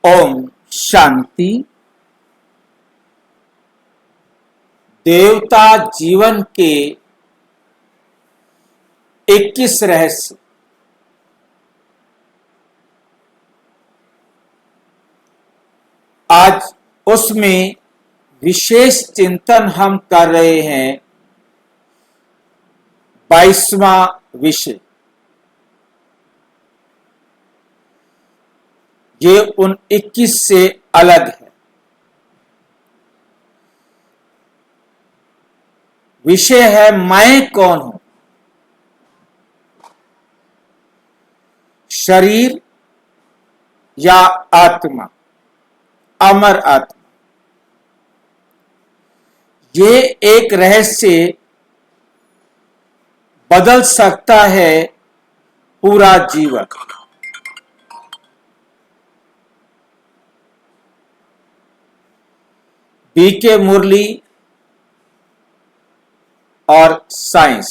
ओम शांति। देवता जीवन के 21 रहस्य। आज उसमें विशेष चिंतन हम कर रहे हैं। 22वां विषय। ये उन 21 से अलग है। विषय है मैं कौन हूं। शरीर या आत्मा, अमर आत्मा। ये एक रहस्य बदल सकता है पूरा जीवन। बीके मुरली और साइंस।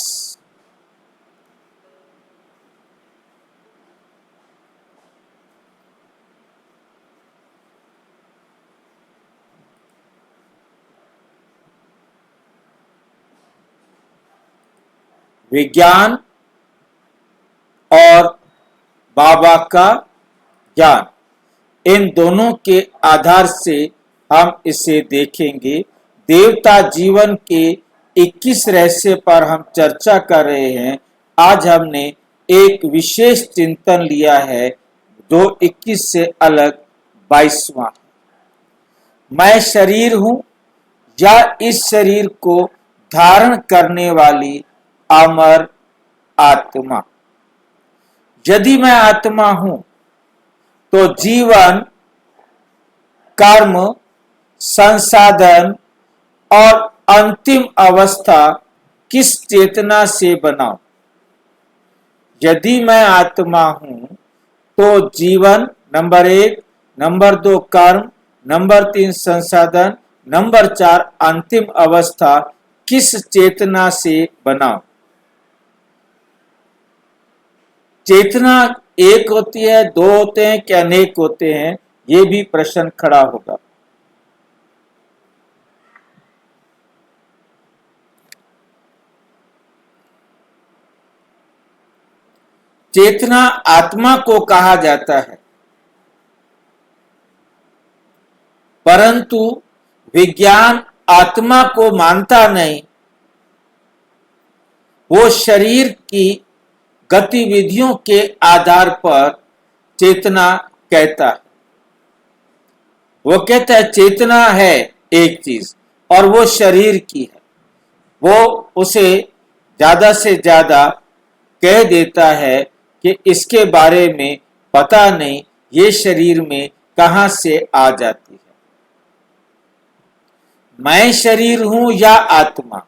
विज्ञान और बाबा का ज्ञान, इन दोनों के आधार से हम इसे देखेंगे। देवता जीवन के 21 रहस्य पर हम चर्चा कर रहे हैं। आज हमने एक विशेष चिंतन लिया है जो 21 से अलग 22वां। मैं शरीर हूं या इस शरीर को धारण करने वाली अमर आत्मा। यदि मैं आत्मा हूं तो जीवन, कर्म, संसाधन और अंतिम अवस्था किस चेतना से बनाऊं? यदि मैं आत्मा हूं तो जीवन नंबर 1, नंबर 2 कर्म, नंबर 3 संसाधन, नंबर 4 अंतिम अवस्था किस चेतना से बनाऊं? चेतना एक होती है, 2 होते हैं, क्या अनेक होते हैं? ये भी प्रश्न खड़ा होगा। चेतना आत्मा को कहा जाता है, परंतु विज्ञान आत्मा को मानता नहीं। वो शरीर की गतिविधियों के आधार पर चेतना कहता है। वो कहता है चेतना है एक चीज और वो शरीर की है। वो उसे ज्यादा से ज्यादा कह देता है कि इसके बारे में पता नहीं, ये शरीर में कहां से आ जाती है। मैं शरीर हूं या आत्मा,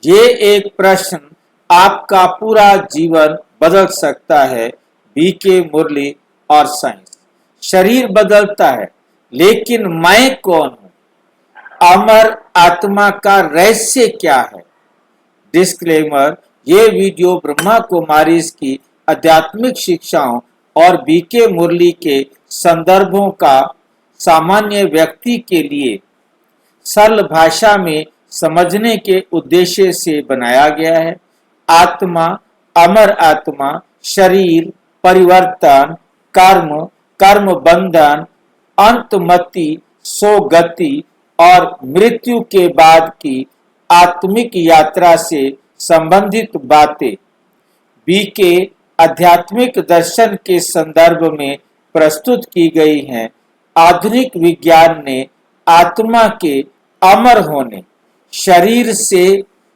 ये एक प्रश्न आपका पूरा जीवन बदल सकता है। बीके मुरली और साइंस। शरीर बदलता है, लेकिन मैं कौन हूं? अमर आत्मा का रहस्य क्या है? डिस्क्लेमर: ये वीडियो ब्रह्मा कुमारीज की आध्यात्मिक शिक्षाओं और बीके मुरली के संदर्भों का सामान्य व्यक्ति के लिए सरल भाषा में समझने के उद्देश्य से बनाया गया है। आत्मा, अमर आत्मा, शरीर, परिवर्तन, कर्म, कर्म बंधन, अंतमति, सोगति और मृत्यु के बाद की आत्मिक यात्रा से संबंधित बातें बीके आध्यात्मिक दर्शन के संदर्भ में प्रस्तुत की गई हैं। आधुनिक विज्ञान ने आत्मा के अमर होने, शरीर से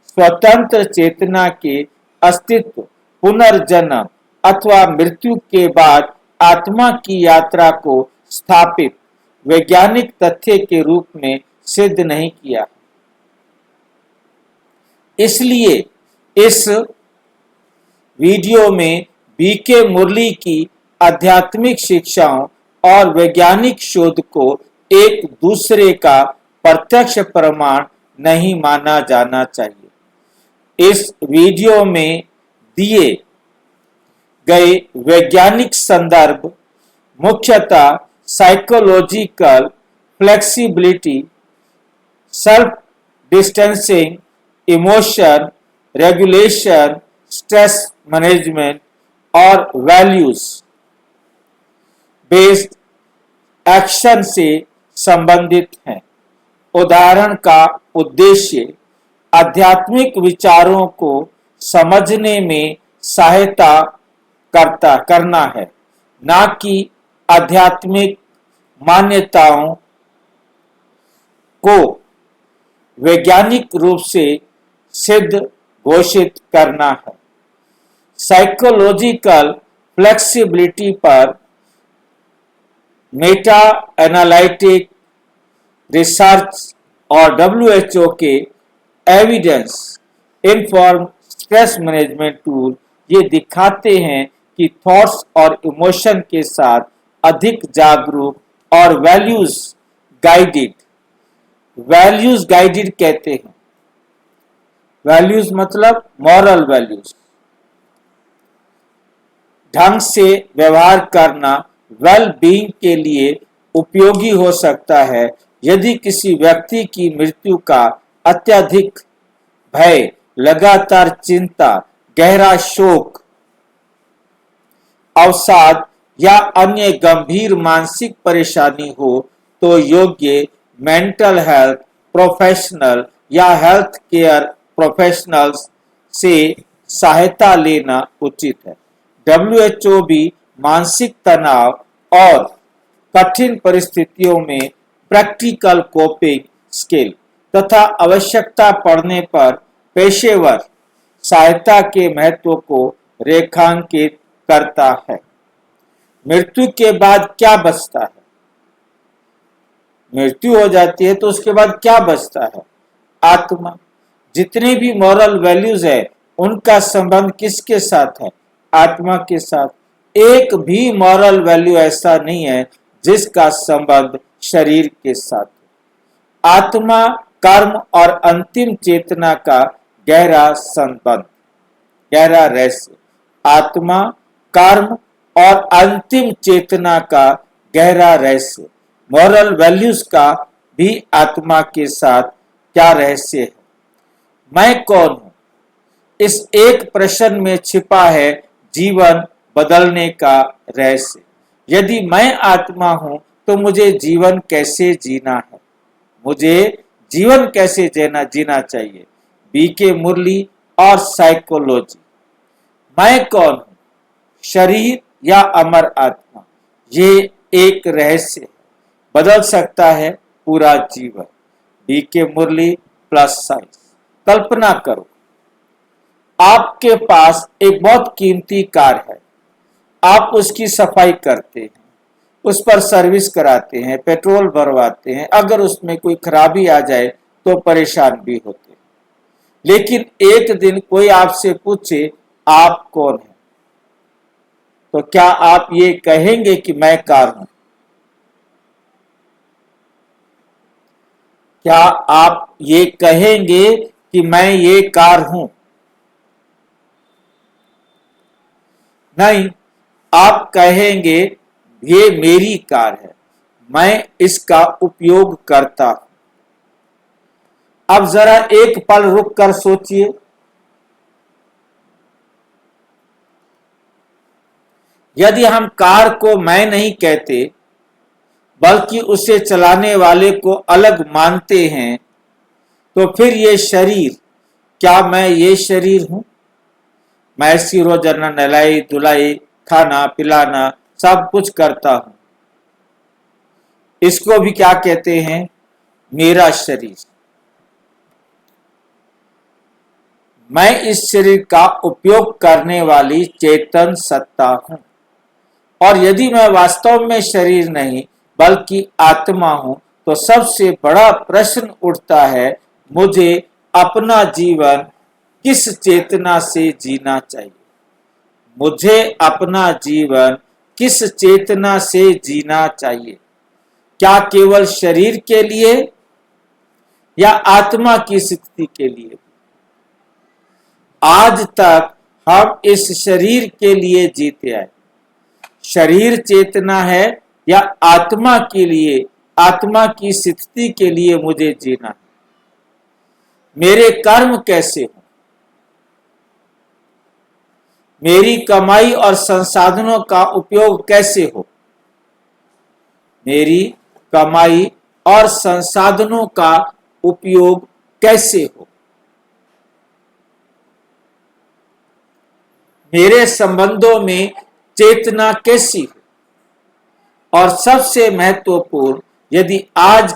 स्वतंत्र चेतना के अस्तित्व, पुनर्जन्म अथवा मृत्यु के बाद आत्मा की यात्रा को स्थापित वैज्ञानिक तथ्य के रूप में सिद्ध नहीं किया। इसलिए इस वीडियो में बीके मुरली की आध्यात्मिक शिक्षाओं और वैज्ञानिक शोध को एक दूसरे का प्रत्यक्ष प्रमाण नहीं माना जाना चाहिए। इस वीडियो में दिए गए वैज्ञानिक संदर्भ मुख्यतः psychological flexibility, self distancing, emotion regulation, stress management और वैल्यूज बेस्ड एक्शन से संबंधित हैं। उदाहरण का उद्देश्य आध्यात्मिक विचारों को समझने में सहायता करना है, न कि आध्यात्मिक मान्यताओं को वैज्ञानिक रूप से सिद्ध घोषित करना है। साइकोलॉजिकल फ्लेक्सिबिलिटी पर मेटा एनालिटिक रिसर्च और WHO के evidence inform stress management tool ये दिखाते हैं कि थॉट्स और इमोशन के साथ अधिक जागरूक और वैल्यूज गाइडेड कहते हैं। वैल्यूज मतलब मॉरल वैल्यूज ढंग से व्यवहार करना वेल बीइंग के लिए उपयोगी हो सकता है। यदि किसी व्यक्ति की मृत्यु का अत्यधिक भय, लगातार चिंता, गहरा शोक, अवसाद या अन्य गंभीर मानसिक परेशानी हो तो योग्य मेंटल हेल्थ प्रोफेशनल या हेल्थ केयर प्रोफेशनल्स से सहायता लेना उचित है। WHO भी मानसिक तनाव और कठिन परिस्थितियों में प्रैक्टिकल कोपिंग स्किल तथा आवश्यकता पड़ने पर पेशेवर सहायता के महत्व को रेखांकित करता है। मृत्यु के बाद क्या बचता है? मृत्यु हो जाती है तो उसके बाद क्या बचता है? आत्मा। जितने भी मॉरल वैल्यूज है उनका संबंध किसके साथ है? आत्मा के साथ। एक भी मॉरल वैल्यू ऐसा नहीं है जिसका संबंध शरीर के साथ। आत्मा, कर्म और अंतिम चेतना का गहरा संबंध, गहरा रहस्य। आत्मा, कर्म और अंतिम चेतना का गहरा रहस्य। मॉरल वैल्यूज का भी आत्मा के साथ क्या रहस्य है? मैं कौन हूं? इस एक प्रश्न में छिपा है जीवन बदलने का रहस्य। यदि मैं आत्मा हूं तो मुझे जीवन कैसे जीना है? मुझे जीवन कैसे जीना चाहिए? BK मुरली और साइकोलॉजी। मैं कौन हूं? शरीर या अमर आत्मा? ये एक रहस्य है, बदल सकता है पूरा जीवन। BK मुरली प्लस साइंस। कल्पना करो आपके पास एक बहुत कीमती कार है। आप उसकी सफाई करते हैं, उस पर सर्विस कराते हैं, पेट्रोल भरवाते हैं। अगर उसमें कोई खराबी आ जाए तो परेशान भी होते हैं। लेकिन एक दिन कोई आपसे पूछे आप कौन हैं, तो क्या आप ये कहेंगे कि मैं कार हूं? क्या आप ये कहेंगे कि मैं ये कार हूं? नहीं, आप कहेंगे ये मेरी कार है, मैं इसका उपयोग करता हूं। अब जरा एक पल रुक कर सोचिए, यदि हम कार को मैं नहीं कहते बल्कि उसे चलाने वाले को अलग मानते हैं तो फिर ये शरीर, क्या मैं ये शरीर हूं? मैं इसकी रोजाना नहलाई धुलाई, खाना पिलाना सब कुछ करता हूं। इसको भी क्या कहते हैं? मेरा शरीर। मैं इस शरीर का उपयोग करने वाली चेतन सत्ता हूं। और यदि मैं वास्तव में शरीर नहीं बल्कि आत्मा हूं तो सबसे बड़ा प्रश्न उठता है, मुझे अपना जीवन किस चेतना से जीना चाहिए? मुझे अपना जीवन किस चेतना से जीना चाहिए? क्या केवल शरीर के लिए या आत्मा की स्थिति के लिए? आज तक हम इस शरीर के लिए जीते आए। शरीर चेतना है या आत्मा के लिए, आत्मा की स्थिति के लिए मुझे जीना है? मेरे कर्म कैसे हो? मेरी कमाई और संसाधनों का उपयोग कैसे हो? मेरी कमाई और संसाधनों का उपयोग कैसे हो? मेरे संबंधों में चेतना कैसी हो? और सबसे महत्वपूर्ण, यदि आज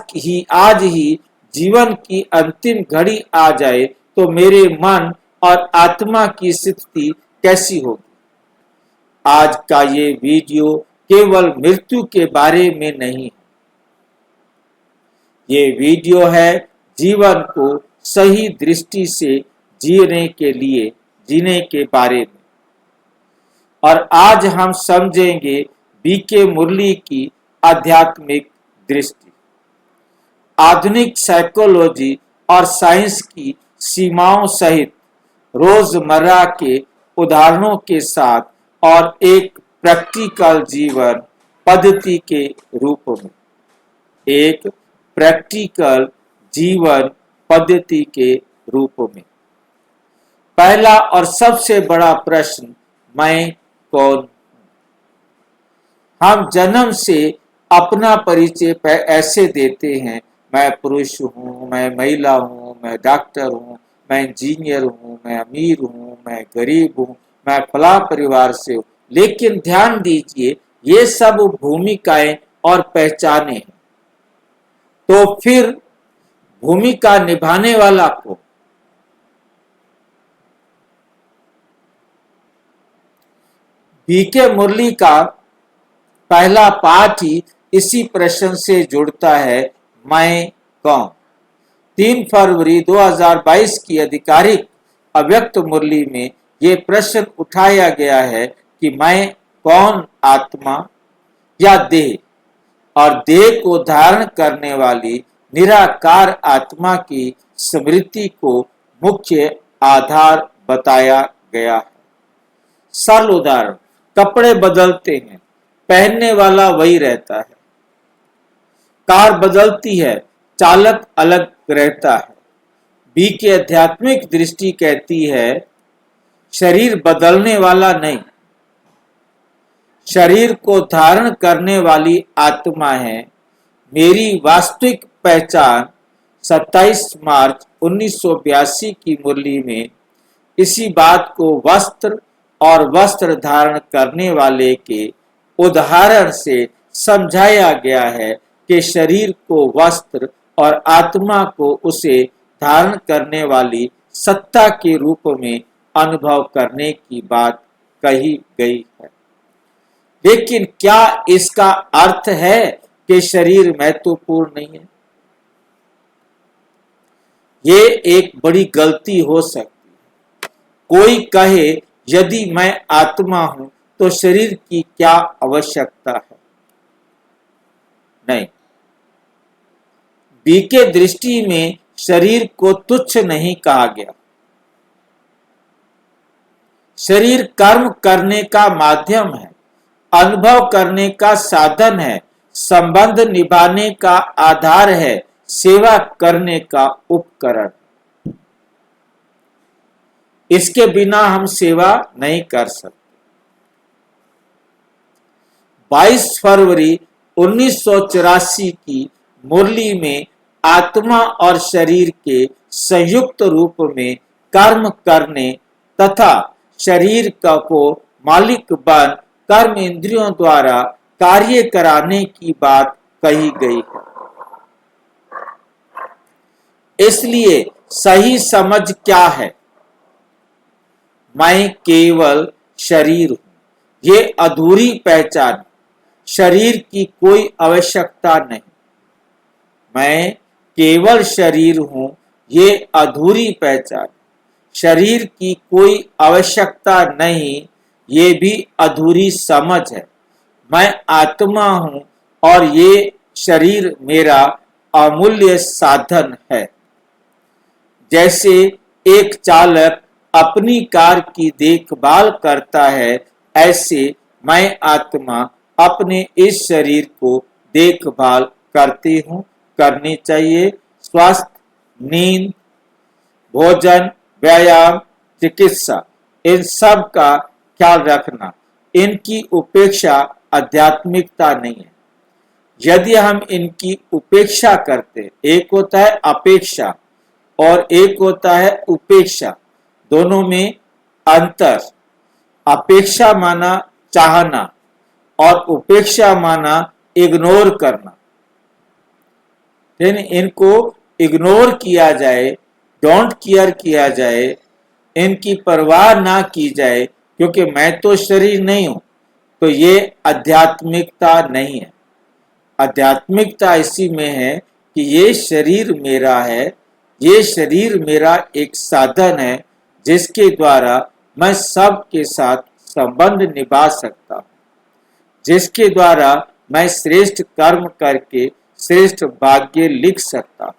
ही जीवन की अंतिम घड़ी आ जाए तो मेरे मन और आत्मा की स्थिति कैसी होगी? आज का ये वीडियो केवल मृत्यु के बारे में नहीं है, ये वीडियो है जीवन को सही दृष्टि से जीने के बारे में। और आज हम समझेंगे बीके मुरली की आध्यात्मिक दृष्टि, आधुनिक साइकोलॉजी और साइंस की सीमाओं सहित रोजमर्रा के उदाहरणों के साथ, और एक प्रैक्टिकल जीवन पद्धति के रूप में, एक प्रैक्टिकल जीवन पद्धति के रूप में। पहला और सबसे बड़ा प्रश्न, मैं कौन हूं? हम जन्म से अपना परिचय ऐसे देते हैं, मैं पुरुष हूं, मैं महिला हूं, मैं डॉक्टर हूं, मैं इंजीनियर हूं, मैं अमीर हूं, मैं गरीब हूं, मैं फला परिवार से हूं। लेकिन ध्यान दीजिए, ये सब भूमिकाएं और पहचाने हैं। तो फिर भूमिका निभाने वाला को, बीके मुरली का पहला पाठ ही इसी प्रश्न से जुड़ता है, मैं कौन? 3 फरवरी 2022 की आधिकारिक अव्यक्त मुरली में ये प्रश्न उठाया गया है कि मैं कौन, आत्मा या देह? और देह को धारण करने वाली निराकार आत्मा की स्मृति को मुख्य आधार बताया गया है। सरल उदाहरण, कपड़े बदलते हैं, पहनने वाला वही रहता है। कार बदलती है, चालक अलग रहता है। बी की आध्यात्मिक दृष्टि कहती है, शरीर बदलने वाला नहीं, शरीर को धारण करने वाली आत्मा है। मेरी वास्तविक पहचान 27 मार्च 1982 की मुरली में इसी बात को वस्त्र और वस्त्र धारण करने वाले के उदाहरण से समझाया गया है कि शरीर को वस्त्र और आत्मा को उसे धारण करने वाली सत्ता के रूप में अनुभव करने की बात कही गई है। लेकिन क्या इसका अर्थ है कि शरीर महत्वपूर्ण नहीं है? ये एक बड़ी गलती हो सकती है। कोई कहे, यदि मैं आत्मा हूं तो शरीर की क्या आवश्यकता है? नहीं, बीके दृष्टि में शरीर को तुच्छ नहीं कहा गया। शरीर कर्म करने का माध्यम है, अनुभव करने का साधन है, संबंध निभाने का आधार है, सेवा करने का उपकरण। इसके बिना हम सेवा नहीं कर सकते। 22 फरवरी 1984 की मुरली में आत्मा और शरीर के संयुक्त रूप में कर्म करने तथा शरीर को मालिक बन कर्म इंद्रियों द्वारा कार्य कराने की बात कही गई है। इसलिए सही समझ क्या है? मैं केवल शरीर हूं, ये अधूरी पहचान। शरीर की कोई आवश्यकता नहीं। मैं केवल शरीर हूं, ये अधूरी पहचान। शरीर की कोई आवश्यकता नहीं, ये भी अधूरी समझ है। मैं आत्मा हूं और ये शरीर मेरा अमूल्य साधन है। जैसे एक चालक अपनी कार की देखभाल करता है, ऐसे मैं आत्मा अपने इस शरीर को देखभाल करती हूँ, करनी चाहिए। स्वास्थ्य, नींद, भोजन, व्यायाम, चिकित्सा, इन सब का ख्याल रखना, इनकी उपेक्षा आध्यात्मिकता नहीं है। यदि हम इनकी उपेक्षा करते, एक होता है अपेक्षा और एक होता है उपेक्षा, दोनों में अंतर। अपेक्षा माना चाहना और उपेक्षा माना इग्नोर करना। इनको इग्नोर किया जाए, डोंट केयर किया जाए, इनकी परवाह ना की जाए, क्योंकि मैं तो शरीर नहीं हूं, तो ये आध्यात्मिकता नहीं है। आध्यात्मिकता इसी में है कि ये शरीर मेरा है, ये शरीर मेरा एक साधन है जिसके द्वारा मैं सबके साथ संबंध निभा सकता हूँ, जिसके द्वारा मैं श्रेष्ठ कर्म करके श्रेष्ठ भाग्य लिख सकता हूँ।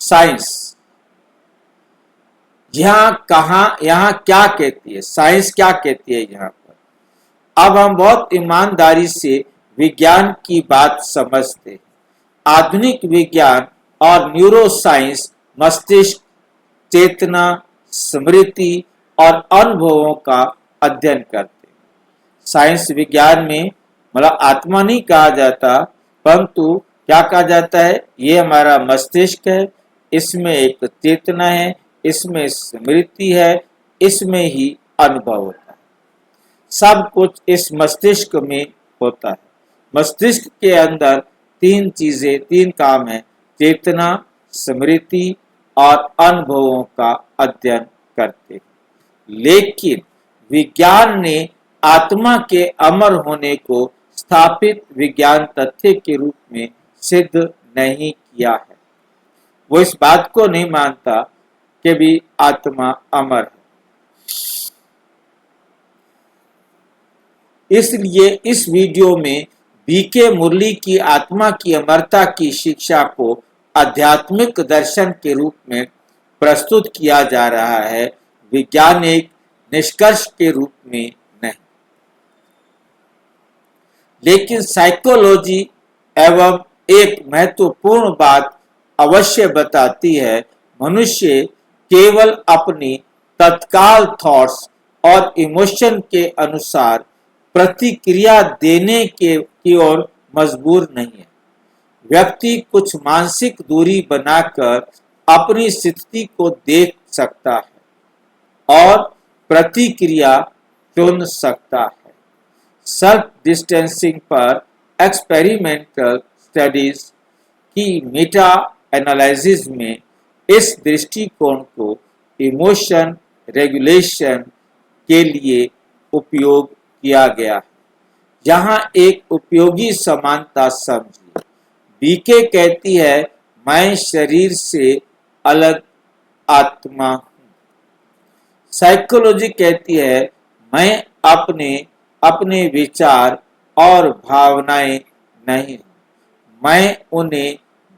साइंस यहाँ क्या कहती है, साइंस क्या कहती है यहाँ पर। अब हम बहुत ईमानदारी से विज्ञान की बात समझते हैं। आधुनिक विज्ञान और न्यूरोसाइंस मस्तिष्क, चेतना, स्मृति और अनुभवों का अध्ययन करते हैं। साइंस विज्ञान में मतलब आत्मा नहीं कहा जाता, परंतु क्या कहा जाता है, ये हमारा मस्तिष्क है, इसमें एक चेतना है, इसमें स्मृति है, इसमें ही अनुभव होता है। सब कुछ इस मस्तिष्क में होता है। मस्तिष्क के अंदर तीन काम है, चेतना, स्मृति और अनुभवों का अध्ययन करते हैं। लेकिन विज्ञान ने आत्मा के अमर होने को स्थापित विज्ञान तथ्य के रूप में सिद्ध नहीं किया है। वो इस बात को नहीं मानता कि भी आत्मा अमर है। इसलिए इस वीडियो में बीके मुरली की आत्मा की अमरता की शिक्षा को आध्यात्मिक दर्शन के रूप में प्रस्तुत किया जा रहा है, वैज्ञानिक निष्कर्ष के रूप में नहीं। लेकिन साइकोलॉजी एवं एक महत्वपूर्ण बात अवश्य बताती है, मनुष्य केवल अपनी तत्काल थॉट्स और इमोशन के अनुसार प्रतिक्रिया देने की ओर मजबूर नहीं है। व्यक्ति कुछ मानसिक दूरी बनाकर अपनी स्थिति को देख सकता है और प्रतिक्रिया चुन सकता है। सेल्फ डिस्टेंसिंग पर एक्सपेरिमेंटल स्टडीज की मेटा एनालिसिस में इस दृष्टिकोण को इमोशन रेगुलेशन के लिए उपयोग किया गया है। यहाँ एक उपयोगी समानता समझिए। बीके कहती है, मैं शरीर से अलग आत्मा हूँ। साइकोलॉजी कहती है, मैं अपने विचार और भावनाएं नहीं हूँ, मैं उन्हें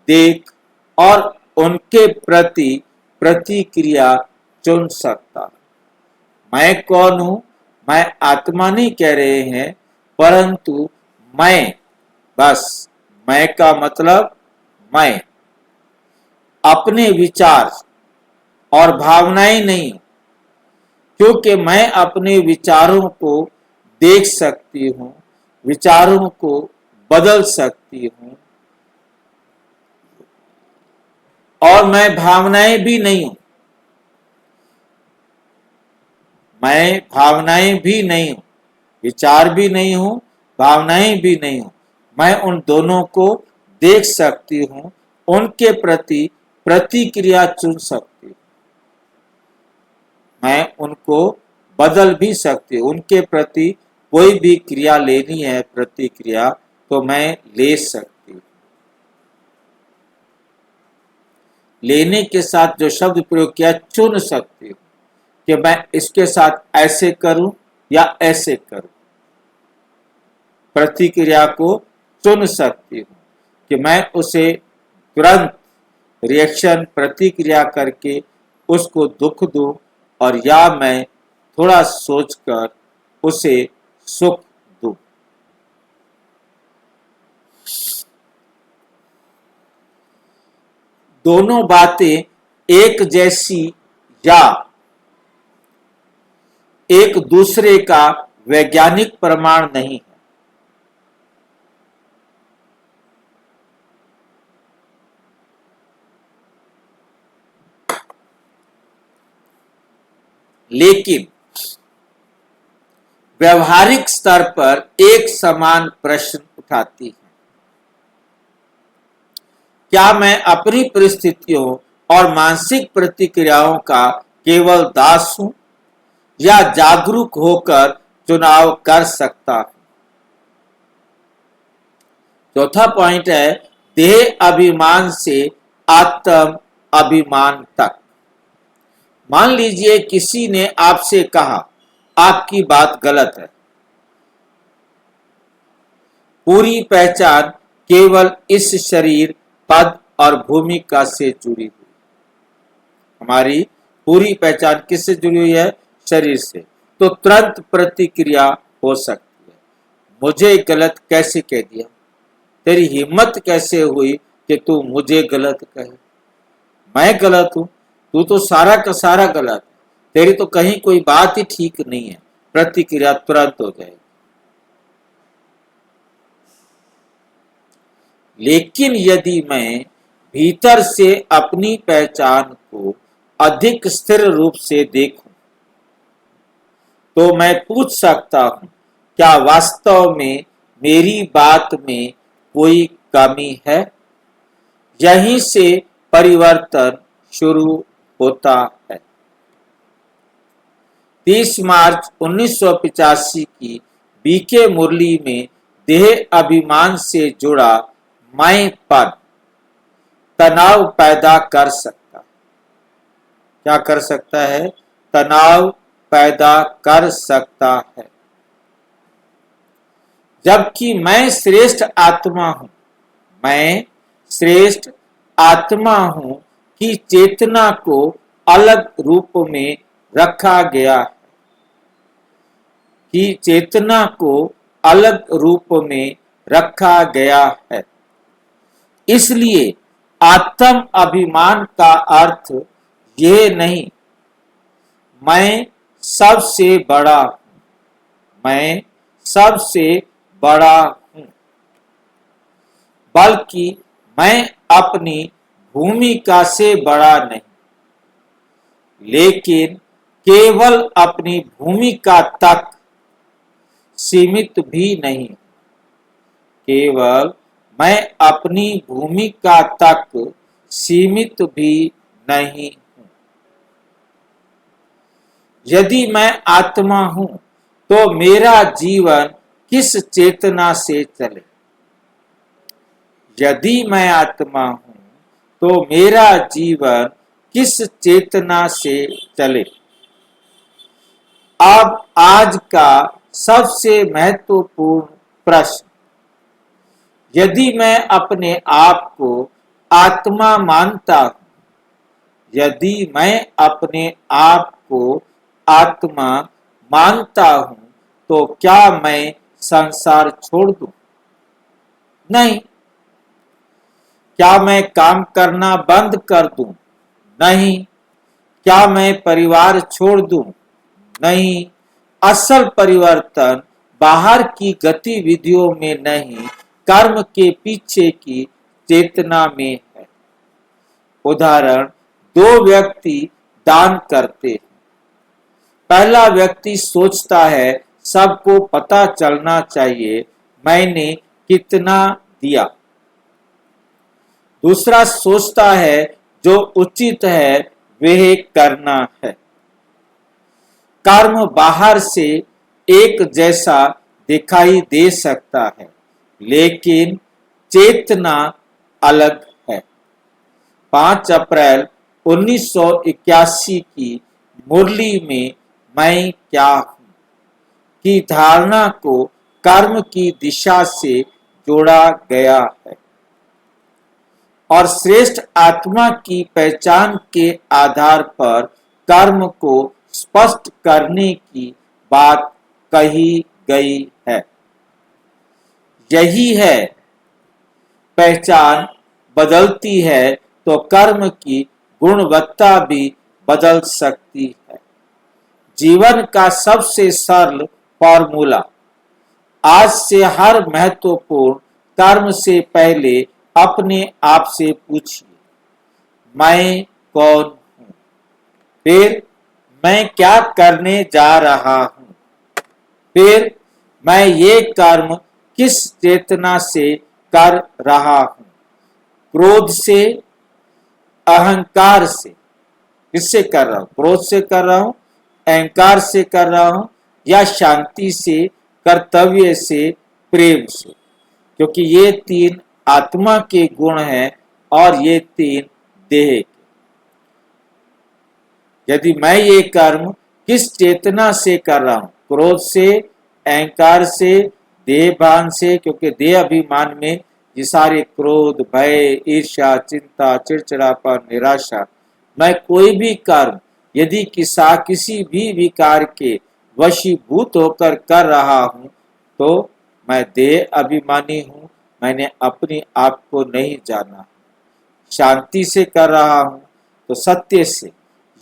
देख और उनके प्रति प्रतिक्रिया चुन सकता हूँ। मैं कौन हूँ? मैं आत्मा नहीं कह रहे हैं, परंतु मैं, बस मैं का मतलब मैं अपने विचार और भावनाएं नहीं, क्योंकि मैं अपने विचारों को देख सकती हूँ, विचारों को बदल सकती हूँ, और मैं भावनाएं भी नहीं हूं, मैं भावनाएं भी नहीं हूं, विचार भी नहीं हूं, भावनाएं भी नहीं हूं। मैं उन दोनों को देख सकती हूं, उनके प्रति प्रतिक्रिया चुन सकती हूं, मैं उनको बदल भी सकती हूं। उनके प्रति कोई भी क्रिया लेनी है, प्रतिक्रिया, तो मैं ले सकती हूं। लेने के साथ जो शब्द प्रयोग किया, चुन सकती हूं कि मैं इसके साथ ऐसे करूं या ऐसे करूं। प्रतिक्रिया को चुन सकती हूं कि मैं उसे तुरंत रिएक्शन प्रतिक्रिया करके उसको दुख दूं, और या मैं थोड़ा सोचकर उसे सुख दूं। दोनों बातें एक जैसी या एक दूसरे का वैज्ञानिक प्रमाण नहीं है, लेकिन व्यवहारिक स्तर पर एक समान प्रश्न उठाती है। क्या मैं अपनी परिस्थितियों और मानसिक प्रतिक्रियाओं का केवल दास हूं या जागरूक होकर चुनाव कर सकता हूं? चौथा पॉइंट है देह अभिमान से आत्म अभिमान तक। मान लीजिए किसी ने आपसे कहा आपकी बात गलत है। पूरी पहचान केवल इस शरीर, पद और भूमिका से जुड़ी हुई। हमारी पूरी पहचान किससे जुड़ी हुई है? शरीर से। तो तुरंत प्रतिक्रिया हो सकती है, मुझे गलत कैसे कह दिया? तेरी हिम्मत कैसे हुई कि तू मुझे गलत कहे? मैं गलत हूं? तू तो सारा का सारा गलत है, तेरी तो कहीं कोई बात ही ठीक नहीं है। प्रतिक्रिया तुरंत हो जाएगी। लेकिन यदि मैं भीतर से अपनी पहचान को अधिक स्थिर रूप से देखूं, तो मैं पूछ सकता हूं, क्या वास्तव में मेरी बात में कोई कमी है? यहीं से परिवर्तन शुरू होता है। 30 मार्च 1985 की बीके मुरली में देह अभिमान से जुड़ा मैं पद तनाव पैदा कर सकता। क्या कर सकता है? तनाव पैदा कर सकता है। जबकि मैं श्रेष्ठ आत्मा हूं, मैं श्रेष्ठ आत्मा हूं कि चेतना को अलग रूप में रखा गया है, कि चेतना को अलग रूप में रखा गया है। इसलिए आत्म अभिमान का अर्थ यह नहीं मैं सबसे बड़ा हूं, मैं सबसे बड़ा हूं, बल्कि मैं अपनी भूमिका से बड़ा नहीं, लेकिन केवल अपनी भूमिका तक सीमित भी नहीं, केवल मैं अपनी भूमिका तक सीमित भी नहीं हूं। यदि मैं आत्मा हूं तो मेरा जीवन किस चेतना से चले? यदि मैं आत्मा हूं तो मेरा जीवन किस चेतना से चले? अब आज का सबसे महत्वपूर्ण प्रश्न, यदि मैं अपने आप को आत्मा मानता हूं, यदि मैं अपने आप को आत्मा मानता हूं, तो क्या मैं संसार छोड़ दूं? नहीं। क्या मैं काम करना बंद कर दूं? नहीं। क्या मैं परिवार छोड़ दूं? नहीं। असल परिवर्तन बाहर की गतिविधियों में नहीं, कर्म के पीछे की चेतना में है। उदाहरण, दो व्यक्ति दान करते हैं। पहला व्यक्ति सोचता है सबको पता चलना चाहिए मैंने कितना दिया। दूसरा सोचता है जो उचित है वह करना है। कर्म बाहर से एक जैसा दिखाई दे सकता है, लेकिन चेतना अलग है। 5 अप्रैल 1981 की मुरली में मैं क्या हूं की धारणा को कर्म की दिशा से जोड़ा गया है और श्रेष्ठ आत्मा की पहचान के आधार पर कर्म को स्पष्ट करने की बात कही गई है। यही है, पहचान बदलती है तो कर्म की गुणवत्ता भी बदल सकती है। जीवन का सबसे सरल फॉर्मूला, आज से हर महत्वपूर्ण कर्म से पहले अपने आप से पूछिए, मैं कौन हूं? फिर मैं क्या करने जा रहा हूं? फिर मैं ये कर्म किस चेतना से कर रहा हूं? क्रोध से, अहंकार से? किससे कर रहा हूं? क्रोध से कर रहा हूं, अहंकार से कर रहा हूं, या शांति से, कर्तव्य से, प्रेम से? क्योंकि ये तीन आत्मा के गुण हैं और ये तीन देह के। यदि मैं ये कर्म किस चेतना से कर रहा हूं, क्रोध से, अहंकार से, देह भान से, क्योंकि देह अभिमान में ये सारे क्रोध, भय, ईर्ष्या, चिंता, चिड़चिड़ापन, निराशा, मैं कोई भी कर्म यदि किसी भी विकार के वशीभूत होकर कर रहा हूं तो मैं देह अभिमानी हूं, मैंने अपने आप को नहीं जाना। शांति से कर रहा हूं तो सत्य से,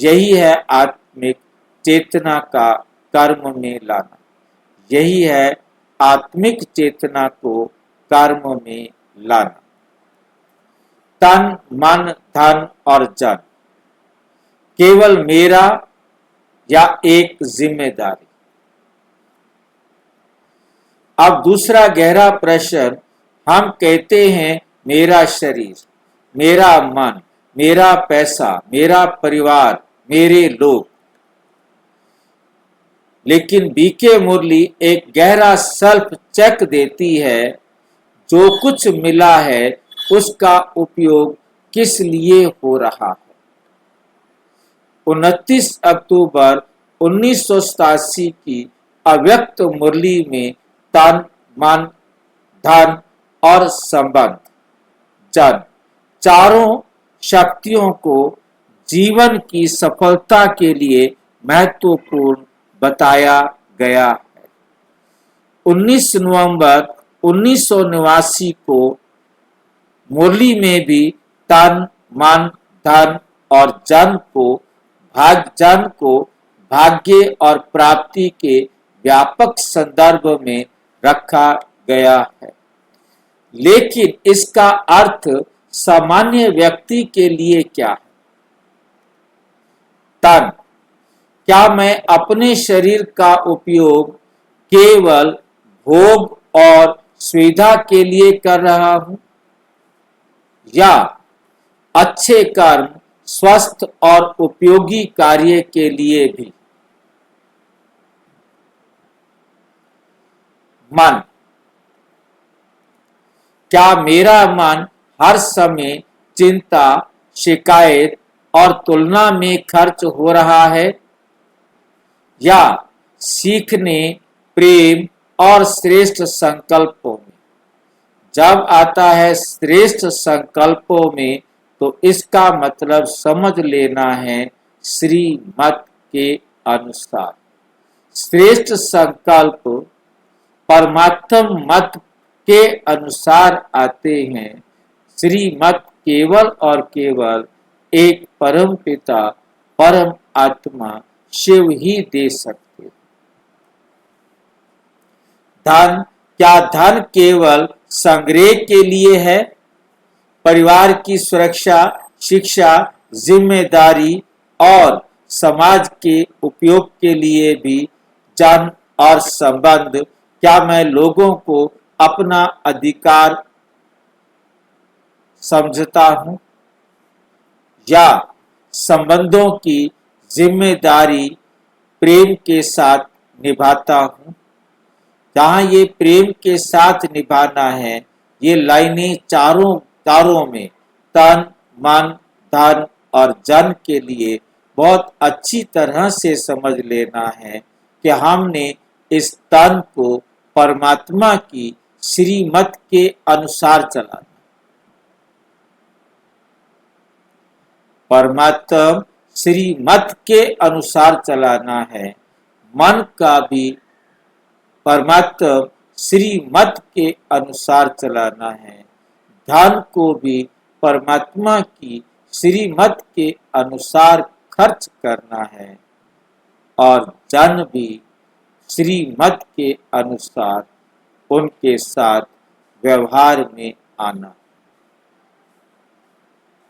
यही है आत्मिक चेतना का कर्म में लाना। यही है आत्मिक चेतना को कर्म में लाना। तन, मन, धन और जन केवल मेरा या एक जिम्मेदारी? अब दूसरा गहरा प्रश्न, हम कहते हैं मेरा शरीर, मेरा मन, मेरा पैसा, मेरा परिवार, मेरे लोग। लेकिन बीके मुरली एक गहरा सेल्फ चेक देती है, जो कुछ मिला है उसका उपयोग किस लिए हो रहा है। 29 अक्टूबर 1987 की अव्यक्त मुरली में तन, मन, धन और संबंध, जन, चारों शक्तियों को जीवन की सफलता के लिए महत्वपूर्ण बताया गया है। 19 नवंबर 1989 को मुरली में भी तन, मन, धन और जन को भाग्य और प्राप्ति के व्यापक संदर्भ में रखा गया है। लेकिन इसका अर्थ सामान्य व्यक्ति के लिए क्या है? तन, क्या मैं अपने शरीर का उपयोग केवल भोग और सुविधा के लिए कर रहा हूं, या अच्छे कर्म, स्वस्थ और उपयोगी कार्य के लिए भी? मन, क्या मेरा मन हर समय चिंता, शिकायत और तुलना में खर्च हो रहा है, या सीखने, प्रेम और श्रेष्ठ संकल्पों में? जब आता है श्रेष्ठ संकल्पों में तो इसका मतलब समझ लेना है श्रीमत के अनुसार। श्रेष्ठ संकल्प परमात्म मत के अनुसार आते हैं। श्रीमत केवल और केवल एक परम पिता, परम आत्मा शिव ही दे सकते। धन, क्या धन केवल संग्रह के लिए है? परिवार की सुरक्षा, शिक्षा, जिम्मेदारी और समाज के उपयोग के लिए भी? जन और संबंध, क्या मैं लोगों को अपना अधिकार समझता हूं, या संबंधों की जिम्मेदारी प्रेम के साथ निभाता हूं? जहां ये प्रेम के साथ निभाना है, ये लाइनें चारों में तन, मन, धन और जन के लिए बहुत अच्छी तरह से समझ लेना है कि हमने इस तन को परमात्मा की श्रीमत के अनुसार चलाना। परमात्मा श्रीमत के अनुसार चलाना है, मन का भी परमात्मा श्रीमत के अनुसार चलाना है, धन को भी परमात्मा की श्रीमत के अनुसार खर्च करना है और जन भी श्रीमत के अनुसार उनके साथ व्यवहार में आना।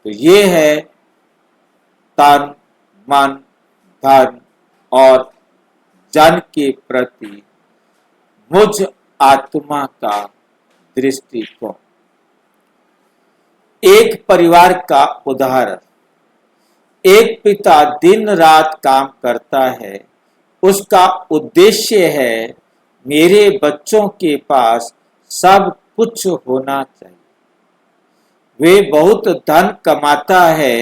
तो ये है तन, मन, धन और जन के प्रति मुझ आत्मा का दृष्टिकोण। एक परिवार का उदाहरण। एक पिता दिन रात काम करता है, उसका उद्देश्य है मेरे बच्चों के पास सब कुछ होना चाहिए। वे बहुत धन कमाता है,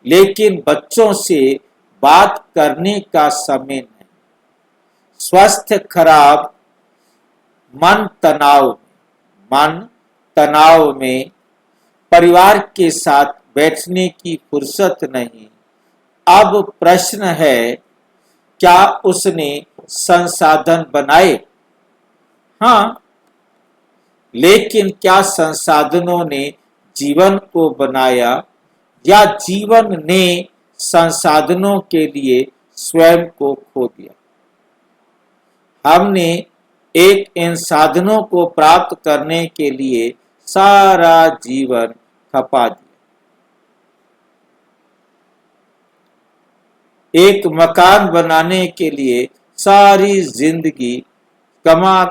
लेकिन बच्चों से बात करने का समय नहीं। स्वास्थ्य खराब, मन तनाव में, परिवार के साथ बैठने की फुर्सत नहीं। अब प्रश्न है, क्या उसने संसाधन बनाए? हाँ, लेकिन क्या संसाधनों ने जीवन को बनाया या जीवन ने संसाधनों के लिए स्वयं को खो दिया? हमने इन साधनों को प्राप्त करने के लिए सारा जीवन खपा दिया। एक मकान बनाने के लिए सारी जिंदगी कमा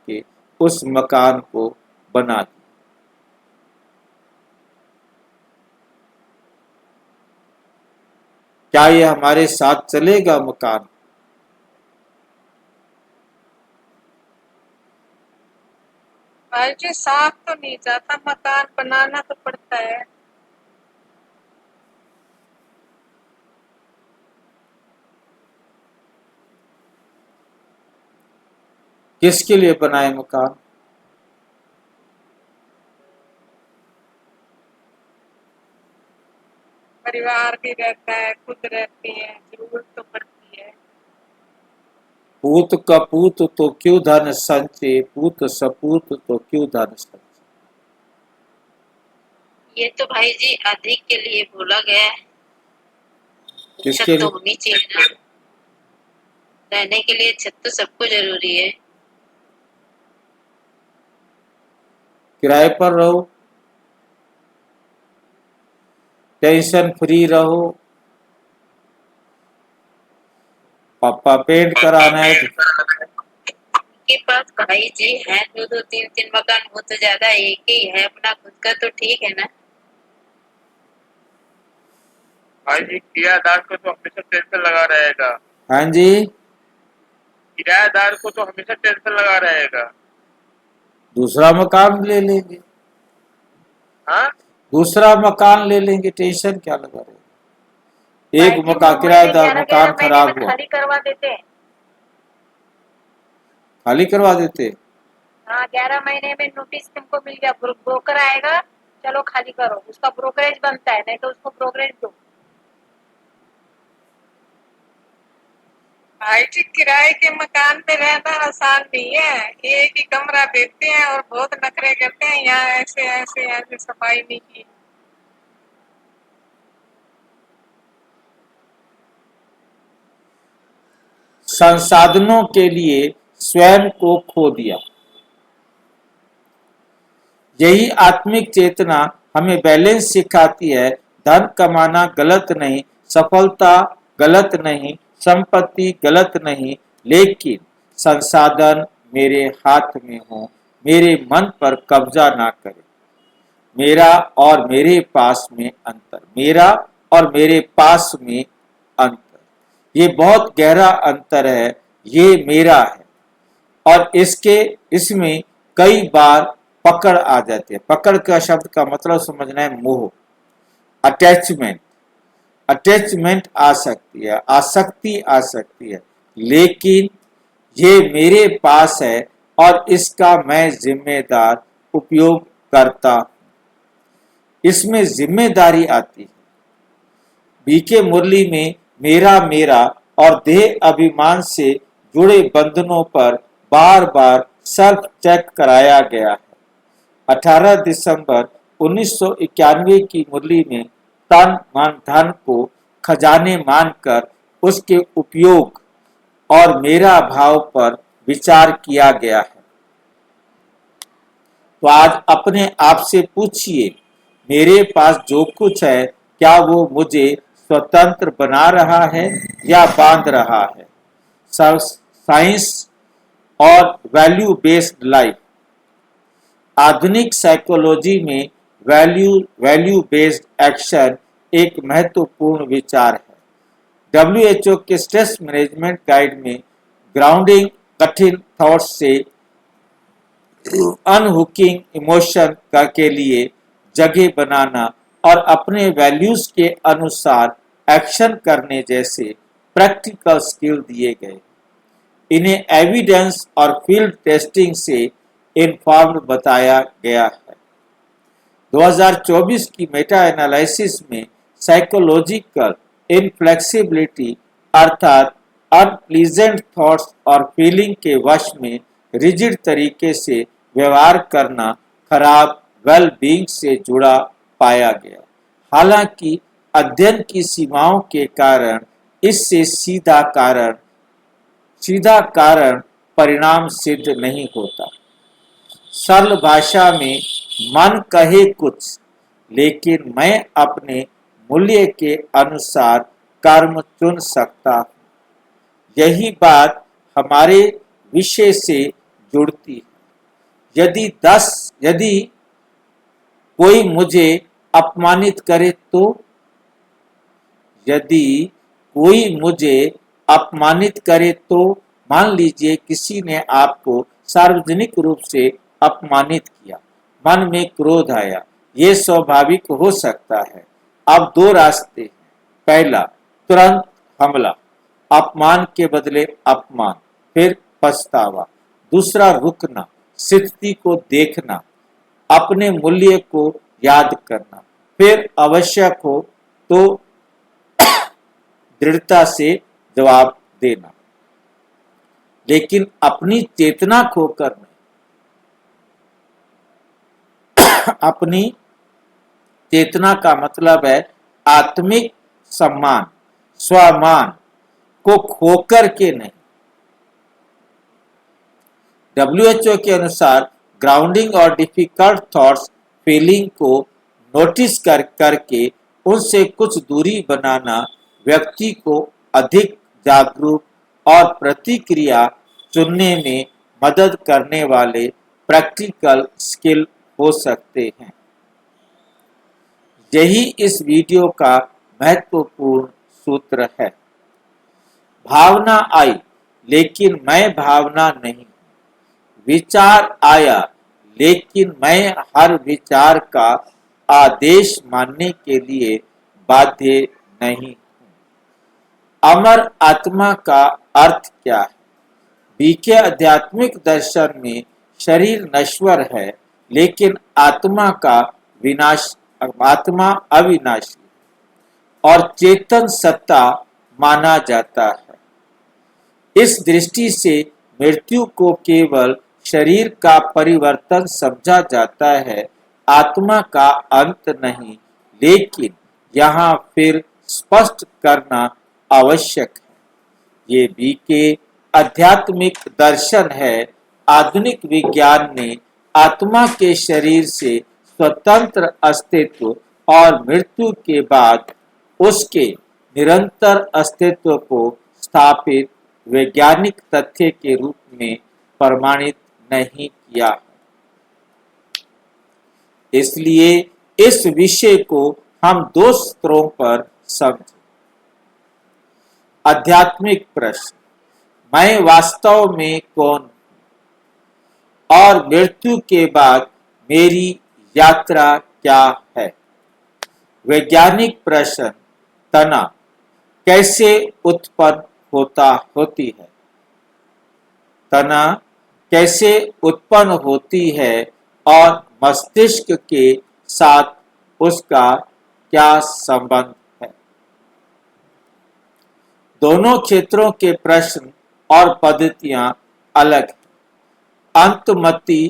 के उस मकान को बना दिया। क्या ये हमारे साथ चलेगा मकान? भाई जी साथ तो नहीं जाता, मकान बनाना तो पड़ता है। किसके लिए बनाए मकान? परिवार भी रहता है, खुद रहती है, जरूरत तो पड़ती है। पूत कपूत तो क्यों धन संचय, पूत सपूत तो क्यों धन संचय। ये तो भाई जी अधिक के लिए बोला गया है। किसके छत तो लिए? होनी चाहिए ना, रहने के लिए छत तो सबको जरूरी है। किराए पर रहो, टेंशन फ्री रहो, पापा पेंट कराना है के पास भाई जी है दो तीन मकान, वो तो ज्यादा, एक ही है अपना खुद का, तो ठीक है ना। भाई जी किराएदार को तो हमेशा टेंशन लगा रहेगा। हाँ जी, किराएदार को तो हमेशा टेंशन लगा रहेगा। दूसरा मकान ले लेंगे, हाँ, दूसरा मकान ले लेंगे, टेंशन क्या लगा रहे? एक भाई जी, मकान, वो किराएदार 11 मकान महीने खराब में हुआ, खाली करवा देते हैं। खाली करवा देते। हाँ, 11 महीने में नोटिस तुमको मिल गया, ब्रोकर आएगा, चलो खाली करो, उसका ब्रोकरेज बनता है, नहीं तो उसको ब्रोकरेज दो। भाई जी किराए के मकान में रहना आसान नहीं है। एक ही कमरा देते हैं और बहुत नखरे करते हैं, यहाँ ऐसे सफाई नहीं की। संसाधनों के लिए स्वयं को खो दिया। यही आत्मिक चेतना हमें बैलेंस सिखाती है। धन कमाना गलत नहीं, सफलता गलत नहीं, संपत्ति गलत नहीं, लेकिन संसाधन मेरे हाथ में हो, मेरे मन पर कब्जा ना करे। मेरा और मेरे पास में अंतर, मेरा और मेरे पास में अंतर, ये बहुत गहरा अंतर है। ये मेरा है और इसमें कई बार पकड़ आ जाती है। पकड़ का शब्द का मतलब समझना है मोह, अटैचमेंट। अटैचमेंट आ सकती है, आसक्ति आ सकती है, लेकिन ये मेरे पास है और इसका मैं जिम्मेदार उपयोग करता हूं। इसमें जिम्मेदारी आती है। बीके मुरली में मेरा और देह अभिमान से जुड़े बंधनों पर बार बार सेल्फ चेक कराया गया है। 18 दिसंबर 1991 की मुरली में तन मन धन को खजाने मानकर उसके उपयोग और मेरा भाव पर विचार किया गया है। तो आज अपने आप से पूछिए, मेरे पास जो कुछ है क्या वो मुझे स्वतंत्र बना रहा है या बांध रहा है? साइंस और वैल्यू बेस्ड लाइफ। आधुनिक साइकोलॉजी में वैल्यू बेस्ड एक्शन एक महत्वपूर्ण विचार है। WHO के स्ट्रेस मैनेजमेंट गाइड में ग्राउंडिंग कठिन थॉट्स से अनहुकिंग इमोशन के लिए जगह बनाना और अपने वैल्यूज के अनुसार एक्शन करने जैसे प्रैक्टिकल स्किल दिए गए। इन्हें एविडेंस और फील्ड टेस्टिंग से इन्फॉर्म्ड बताया गया है। 2024 की मेटा एनालिसिस में साइकोलॉजिकल इनफ्लेक्सिबिलिटी अर्थात अनप्लीजेंट थॉट्स और फीलिंग के वश में रिजिड तरीके से व्यवहार करना खराब वेल बीइंग से जुड़ा पाया गया। हालांकि अध्ययन की सीमाओं के कारण इससे सीधा कारण परिणाम सिद्ध नहीं होता। सरल भाषा में मन कहे कुछ, लेकिन मैं अपने मूल्य के अनुसार कर्म चुन सकता हूँ। यही बात हमारे विषय से जुड़ती है। यदि कोई मुझे अपमानित करे तो, मान लीजिए किसी ने आपको सार्वजनिक रूप से अपमानित किया, मन में क्रोध आया, ये स्वाभाविक हो सकता है। अब दो रास्ते हैं। पहला, तुरंत हमला, अपमान के बदले अपमान, फिर पछतावा। दूसरा, रुकना, स्थिति को देखना, अपने मूल्य को याद करना, फिर आवश्यक हो तो दृढ़ता से जवाब देना, लेकिन अपनी चेतना खोकर नहीं। अपनी चेतना का मतलब है आत्मिक सम्मान, स्वामान को खोकर के नहीं। WHO के अनुसार ग्राउंडिंग और डिफिकल्ट थॉट्स फीलिंग को नोटिस करके उनसे कुछ दूरी बनाना व्यक्ति को अधिक जागरूक और प्रतिक्रिया चुनने में मदद करने वाले प्रैक्टिकल स्किल हो सकते हैं। यही इस वीडियो का महत्वपूर्ण सूत्र है। भावना आई, लेकिन मैं भावना नहीं। विचार आया, लेकिन मैं हर विचार का आदेश मानने के लिए बाध्य नहीं हूं। अमर आत्मा का अर्थ क्या है? बीके आध्यात्मिक दर्शन में शरीर नश्वर है, लेकिन आत्मा अविनाशी और चेतन सत्ता माना जाता है। इस दृष्टि से मृत्यु को केवल शरीर का परिवर्तन समझा जाता है, आत्मा का अंत नहीं। लेकिन यहाँ फिर स्पष्ट करना आवश्यक है, ये बीके आध्यात्मिक दर्शन है। आधुनिक विज्ञान ने आत्मा के शरीर से स्वतंत्र अस्तित्व और मृत्यु के बाद उसके निरंतर अस्तित्व को स्थापित वैज्ञानिक तथ्य के रूप में प्रमाणित नहीं किया है। इसलिए इस विषय को हम दो स्तरों पर समझें। आध्यात्मिक प्रश्न, मैं वास्तव में कौन हूं और मृत्यु के बाद मेरी यात्रा क्या है? वैज्ञानिक प्रश्न, तना कैसे उत्पन्न होती है? तना कैसे उत्पन्न होती है और मस्तिष्क के साथ उसका क्या संबंध है। दोनों क्षेत्रों के प्रश्न और पद्धतियां अलग हैं। अंतमति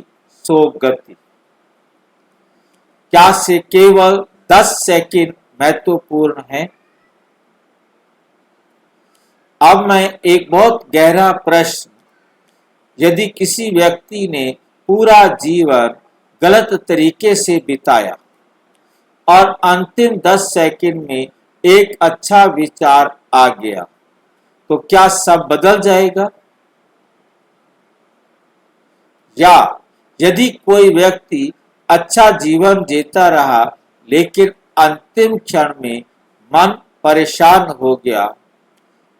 सो गति क्या से केवल 10 सेकंड महत्वपूर्ण है। अब मैं एक बहुत गहरा प्रश्न, यदि किसी व्यक्ति ने पूरा जीवन गलत तरीके से बिताया और अंतिम 10 सेकंड में एक अच्छा विचार आ गया, तो क्या सब बदल जाएगा? या यदि कोई व्यक्ति अच्छा जीवन जीता रहा लेकिन अंतिम क्षण में मन परेशान हो गया,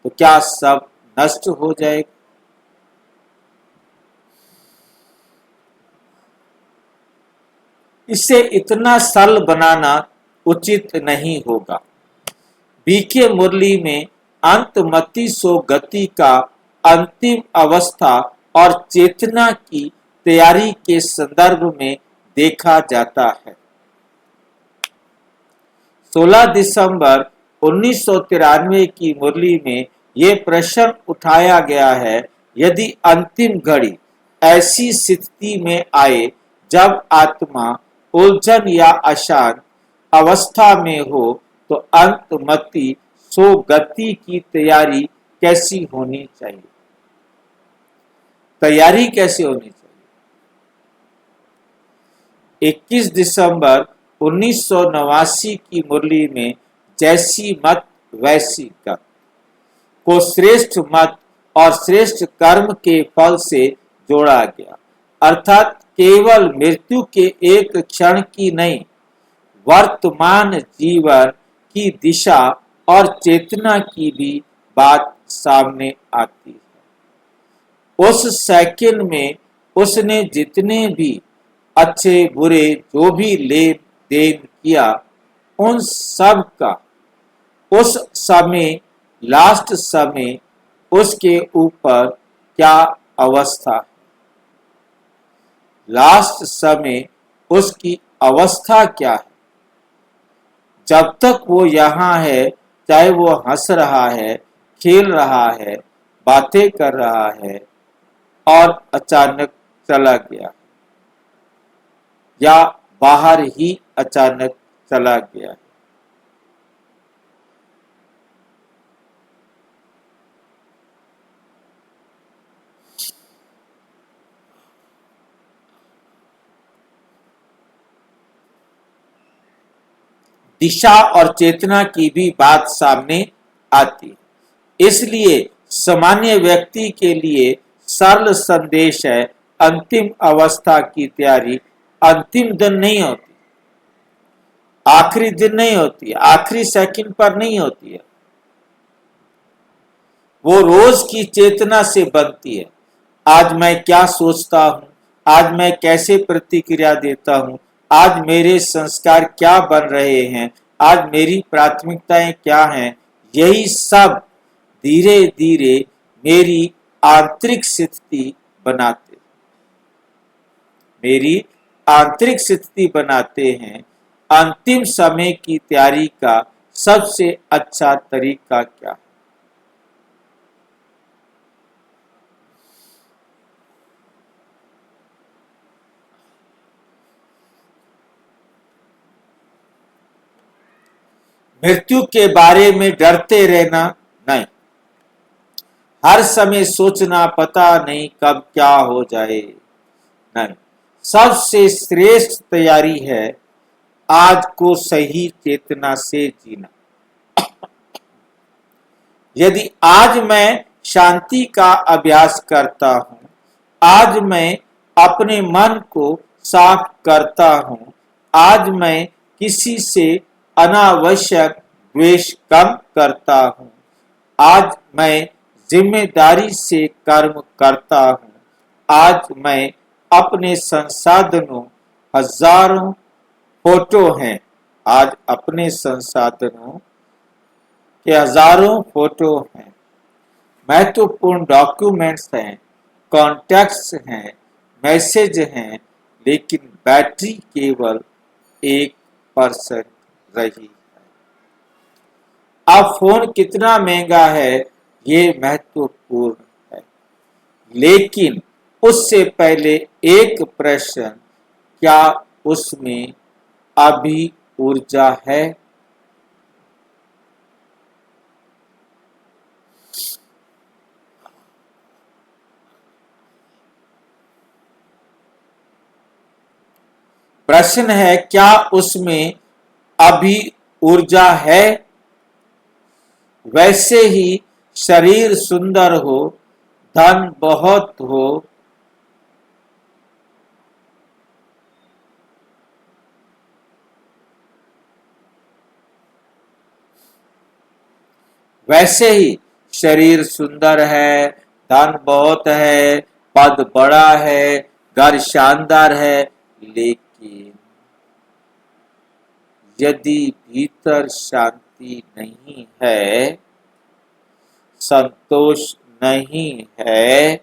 तो क्या सब नष्ट हो जाएगा? इसे इतना सरल बनाना उचित नहीं होगा। बीके मुरली में अंतमति सो गति का अंतिम अवस्था और चेतना की तैयारी के संदर्भ में देखा जाता है। 16 दिसंबर 1993 की मुरली में ये प्रश्न उठाया गया है, यदि अंतिम घड़ी ऐसी स्थिति में आए जब आत्मा उलझन या अशांत अवस्था में हो, तो अंतमति सो गति की तैयारी कैसी होनी चाहिए? तैयारी कैसे होनी चाहिए? 21 दिसंबर 1989 की मुरली में जैसी मत वैसी गत को श्रेष्ठ मत और श्रेष्ठ कर्म के फल से जोड़ा गया, अर्थात केवल मृत्यु के एक क्षण की नहीं, वर्तमान जीवन की दिशा और चेतना की भी बात सामने आती है। उस सेकंड में उसने जितने भी अच्छे बुरे जो भी लेन देन किया, उन सब का उस समय, लास्ट समय उसके ऊपर क्या अवस्था है? लास्ट समय उसकी अवस्था क्या है? जब तक वो यहाँ है, चाहे वो हंस रहा है, खेल रहा है, बातें कर रहा है और अचानक चला गया, या बाहर ही अचानक चला गया। दिशा और चेतना की भी बात सामने आती है। इसलिए सामान्य व्यक्ति के लिए सरल संदेश है, अंतिम अवस्था की तैयारी अंतिम दिन नहीं होती, आखिरी दिन नहीं होती, आखिरी सेकंड पर नहीं होती है। वो रोज की चेतना से बनती है। आज मैं क्या सोचता हूं, आज मैं कैसे प्रतिक्रिया देता हूं, आज मेरे संस्कार क्या बन रहे हैं, आज मेरी प्राथमिकताएं क्या हैं, यही सब धीरे धीरे मेरी आंतरिक स्थिति बनाते, मेरी आंतरिक स्थिति बनाते हैं। अंतिम समय की तैयारी का सबसे अच्छा तरीका क्या है? मृत्यु के बारे में डरते रहना नहीं, हर समय सोचना पता नहीं कब क्या हो जाए नहीं। सबसे श्रेष्ठ तैयारी है आज को सही चेतना से जीना। यदि आज मैं शांति का अभ्यास करता हूं, आज मैं अपने मन को साफ करता हूं, आज मैं किसी से अनावश्यक द्वेष कम करता हूं, आज मैं जिम्मेदारी से कर्म करता हूं, आज मैं अपने संसाधनों, हजारों फोटो हैं, आज अपने संसाधनों के हजारों फोटो हैं, महत्वपूर्ण डॉक्यूमेंट्स हैं, कॉन्टैक्ट्स हैं, मैसेज हैं, लेकिन बैटरी केवल एक परसेंट रही है। अब फोन कितना महंगा है ये महत्वपूर्ण है, लेकिन उससे पहले एक प्रश्न, क्या उसमें अभी ऊर्जा है? प्रश्न है, क्या उसमें अभी ऊर्जा है? वैसे ही शरीर सुंदर हो, धन बहुत हो, वैसे ही शरीर सुंदर है, धन बहुत है, पद बड़ा है, घर शानदार है, लेकिन यदि भीतर शांति नहीं है, संतोष नहीं है,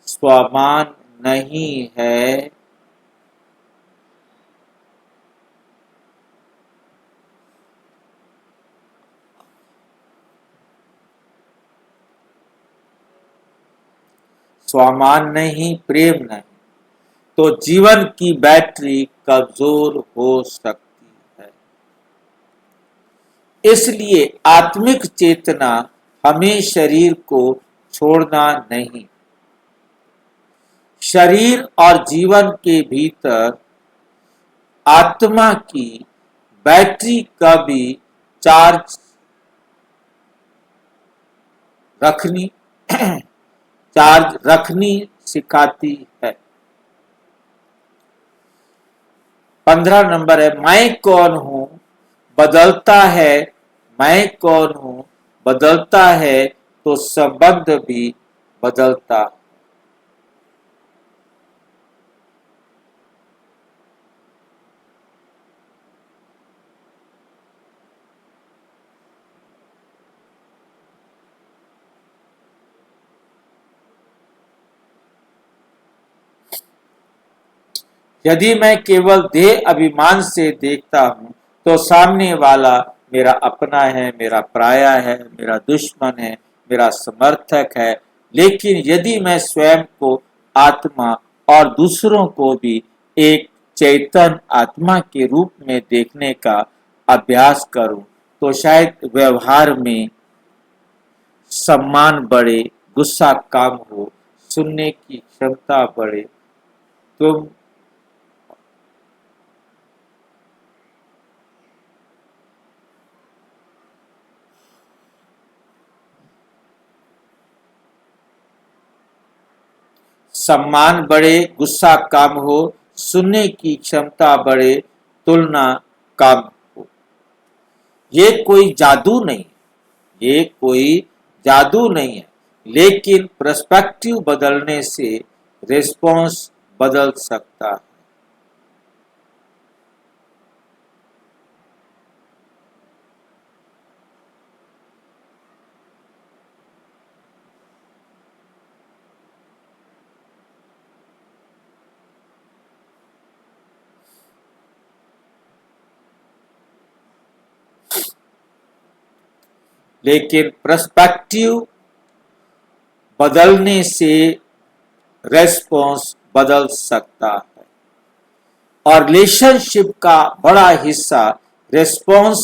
स्वामान नहीं है, स्वामान नहीं, प्रेम नहीं, तो जीवन की बैटरी कमजोर हो सकती है। इसलिए आत्मिक चेतना हमें शरीर को छोड़ना नहीं, शरीर और जीवन के भीतर आत्मा की बैटरी का भी चार्ज रखनी चार्ज रखनी सिखाती है। 15 नंबर है, मैं कौन हूं बदलता है, मैं कौन हूं बदलता है, तो संबंध भी बदलता। यदि मैं केवल देह अभिमान से देखता हूं तो सामने वाला मेरा अपना है, मेरा पराया है, मेरा दुश्मन है, मेरा समर्थक है। लेकिन यदि मैं स्वयं को आत्मा और दूसरों को भी एक चैतन्य आत्मा के रूप में देखने का अभ्यास करूं तो शायद व्यवहार में सम्मान बढ़े, गुस्सा कम हो, सुनने की क्षमता बढ़े। तुम सम्मान बढ़े, गुस्सा कम हो, सुनने की क्षमता बढ़े, तुलना कम हो। ये कोई जादू नहीं, ये कोई जादू नहीं है, लेकिन पर्सपेक्टिव बदलने से रिस्पॉन्स बदल सकता है। लेकिन पर्सपेक्टिव बदलने से रेस्पॉन्स बदल सकता है, और रिलेशनशिप का बड़ा हिस्सा रेस्पॉन्स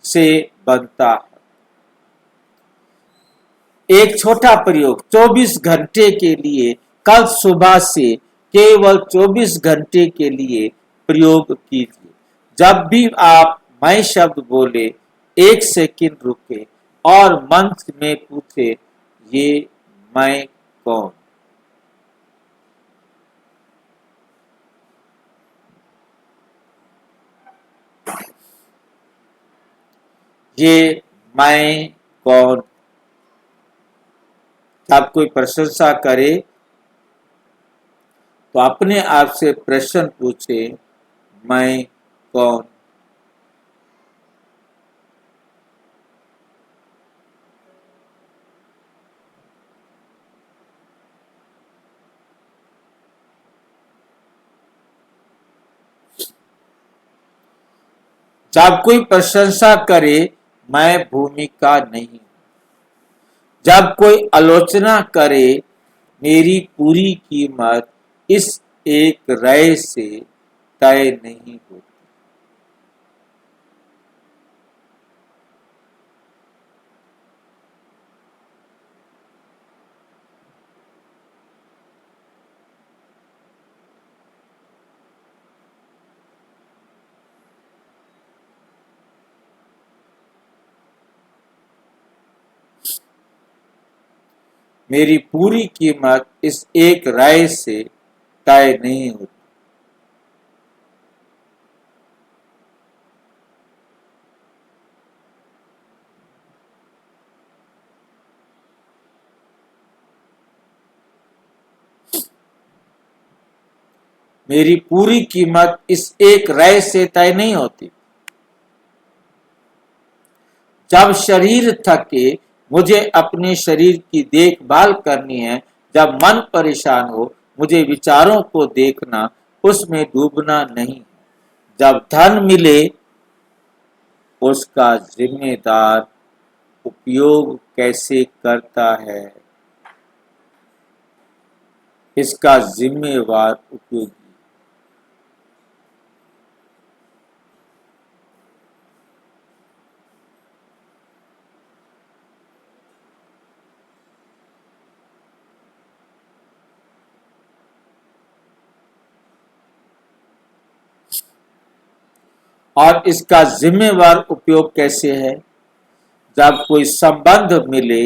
से बनता है। एक छोटा प्रयोग, 24 घंटे के लिए कल सुबह से केवल 24 घंटे के लिए प्रयोग कीजिए। जब भी आप मैं शब्द बोले, एक सेकंड रुके और मन में पूछे, ये मैं कौन? ये मैं कौन? आप कोई प्रशंसा करे तो अपने आप से प्रश्न पूछे, मैं कौन? जब कोई प्रशंसा करे मैं भूमि का नहीं हूं, जब कोई आलोचना करे मेरी पूरी कीमत इस एक राय से तय नहीं होती। मेरी पूरी कीमत इस एक राय से तय नहीं होती। मेरी पूरी कीमत इस एक राय से तय नहीं होती। जब शरीर थके मुझे अपने शरीर की देखभाल करनी है, जब मन परेशान हो मुझे विचारों को देखना, उसमें डूबना नहीं। जब धन मिले उसका जिम्मेदार उपयोग कैसे करता है, इसका जिम्मेवार उपयोगी। और इसका जिम्मेवार उपयोग कैसे है? जब कोई संबंध मिले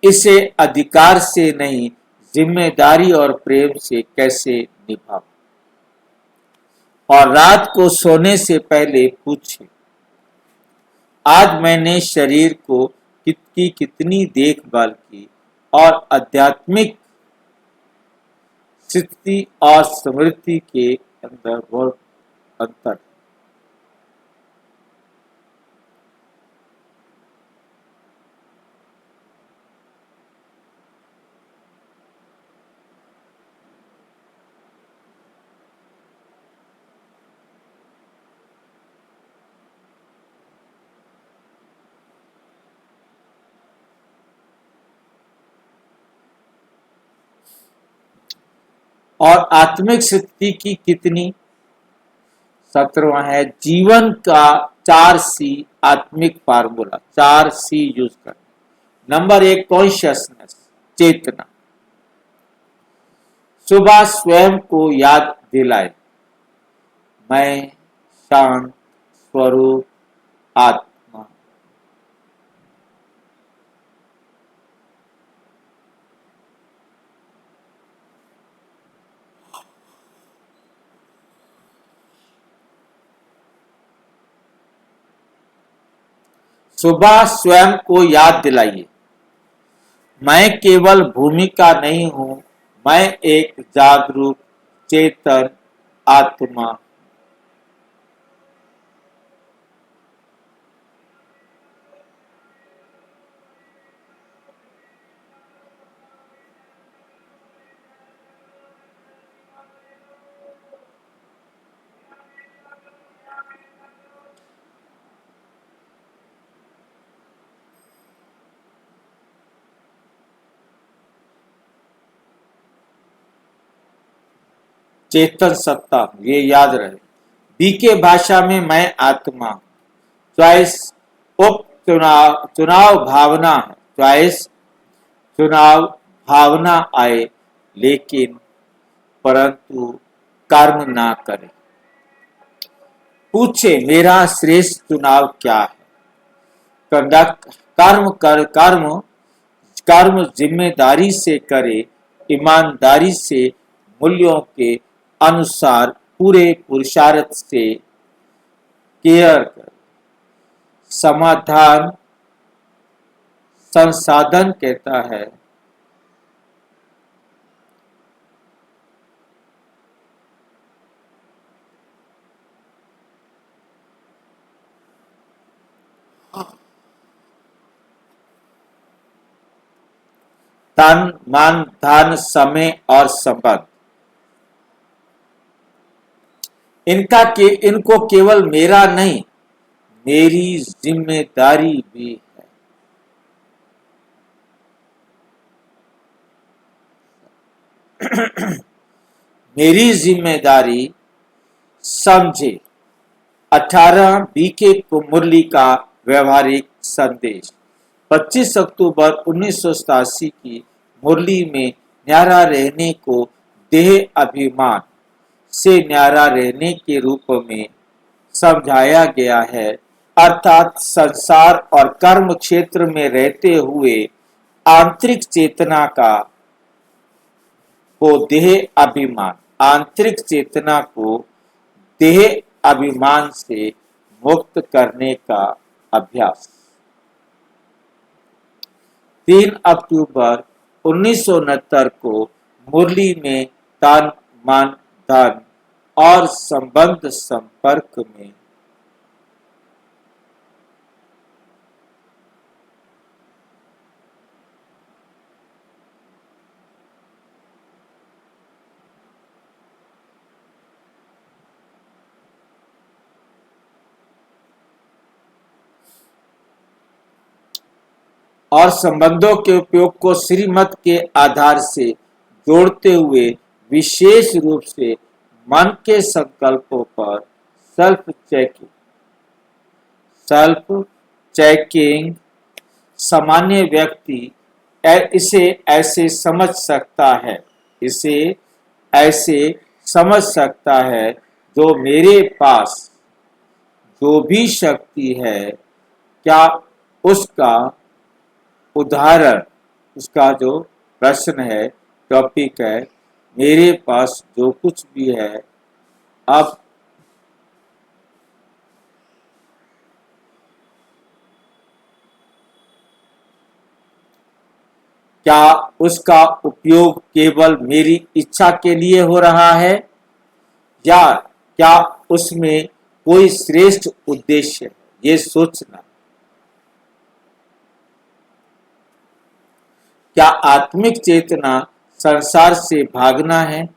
इसे अधिकार से नहीं जिम्मेदारी और प्रेम से कैसे निभाऊं। और रात को सोने से पहले पूछे आज मैंने शरीर को कितनी देखभाल की और आध्यात्मिक स्थिति और समृद्धि के अंदर बहुत अंतर। और आत्मिक स्थिति की कितनी? 17वां है जीवन का 4C आत्मिक फार्मूला। 4C यूज करना। नंबर 1 कॉन्शियसनेस, चेतना। सुबह स्वयं को याद दिलाए मैं शांत स्वरूप आत्मा। सुबह स्वयं को याद दिलाइए मैं केवल भूमि का नहीं हूं, मैं एक जागरूक चेतन आत्मा। चेतन सत्ता, ये याद रहे। बी के भाषा में मैं आत्मा। चॉइस उप चुनाव भावना है। चॉइस चुनाव भावना आए लेकिन परंतु कर्म ना करे। पूछे मेरा श्रेष्ठ चुनाव क्या है? कंडक्ट कर्म जिम्मेदारी से करे, ईमानदारी से, मूल्यों के अनुसार पूरे पुरुषार्थ से केयर कर। समाधान संसाधन कहता है तन मन धन समय और संबंध। इनको केवल मेरा नहीं, मेरी जिम्मेदारी भी है। मेरी जिम्मेदारी समझे। 18 बीके को मुरली का व्यवहारिक संदेश। 25 अक्टूबर 1987 की मुरली में न्यारा रहने को देह अभिमान से न्यारा रहने के रूप में समझाया गया है, अर्थात संसार और कर्म क्षेत्र में रहते हुए आंतरिक चेतना को देह अभिमान, आंतरिक चेतना को देह अभिमान से मुक्त करने का अभ्यास। 3 अक्टूबर 1969 को मुरली में तन, मन, धन और संबंध संपर्क में और संबंधों के उपयोग को श्रीमत के आधार से जोड़ते हुए विशेष रूप से मन के संकल्पों पर सेल्फ चेकिंग सामान्य व्यक्ति इसे ऐसे समझ सकता है, इसे ऐसे समझ सकता है, जो मेरे पास जो भी शक्ति है, क्या उसका उदाहरण, उसका जो प्रश्न है, टॉपिक है, मेरे पास जो कुछ भी है, अब क्या उसका उपयोग केवल मेरी इच्छा के लिए हो रहा है, या क्या उसमें कोई श्रेष्ठ उद्देश्य है, ये सोचना। क्या आत्मिक चेतना संसार से भागना है?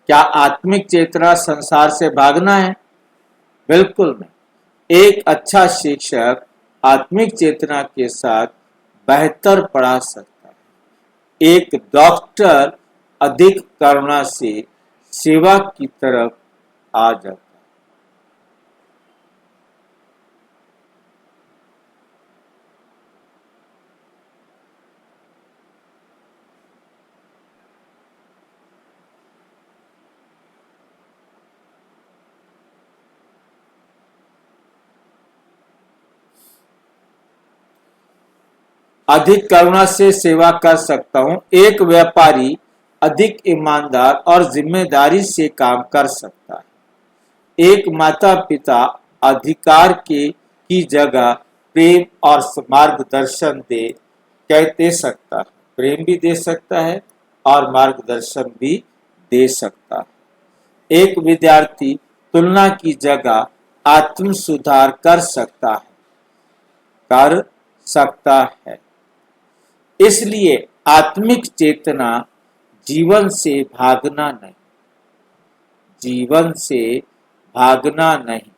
क्या आत्मिक चेतना संसार से भागना है? बिल्कुल नहीं। एक अच्छा शिक्षक आत्मिक चेतना के साथ बेहतर पढ़ा सकता है। एक डॉक्टर अधिक करुणा से सेवा की तरफ आ जाता है। अधिक करुणा से सेवा कर सकता हूं। एक व्यापारी अधिक ईमानदार और जिम्मेदारी से काम कर सकता है। एक माता पिता अधिकार की जगह प्रेम और मार्गदर्शन दे सकता है, प्रेम भी दे सकता है और मार्गदर्शन भी दे सकता है। एक विद्यार्थी तुलना की जगह आत्म सुधार कर सकता है। इसलिए आत्मिक चेतना जीवन से भागना नहीं, जीवन से भागना नहीं,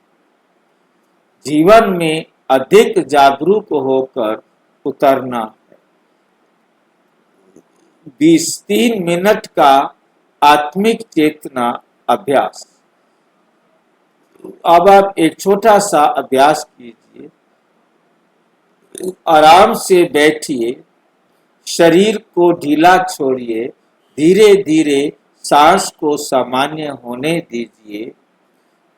जीवन में अधिक जागरूक होकर उतरना है। 3 मिनट का आत्मिक चेतना अभ्यास। अब आप एक छोटा सा अभ्यास कीजिए। आराम से बैठिए, शरीर को ढीला छोड़िए, धीरे धीरे सांस को सामान्य होने दीजिए।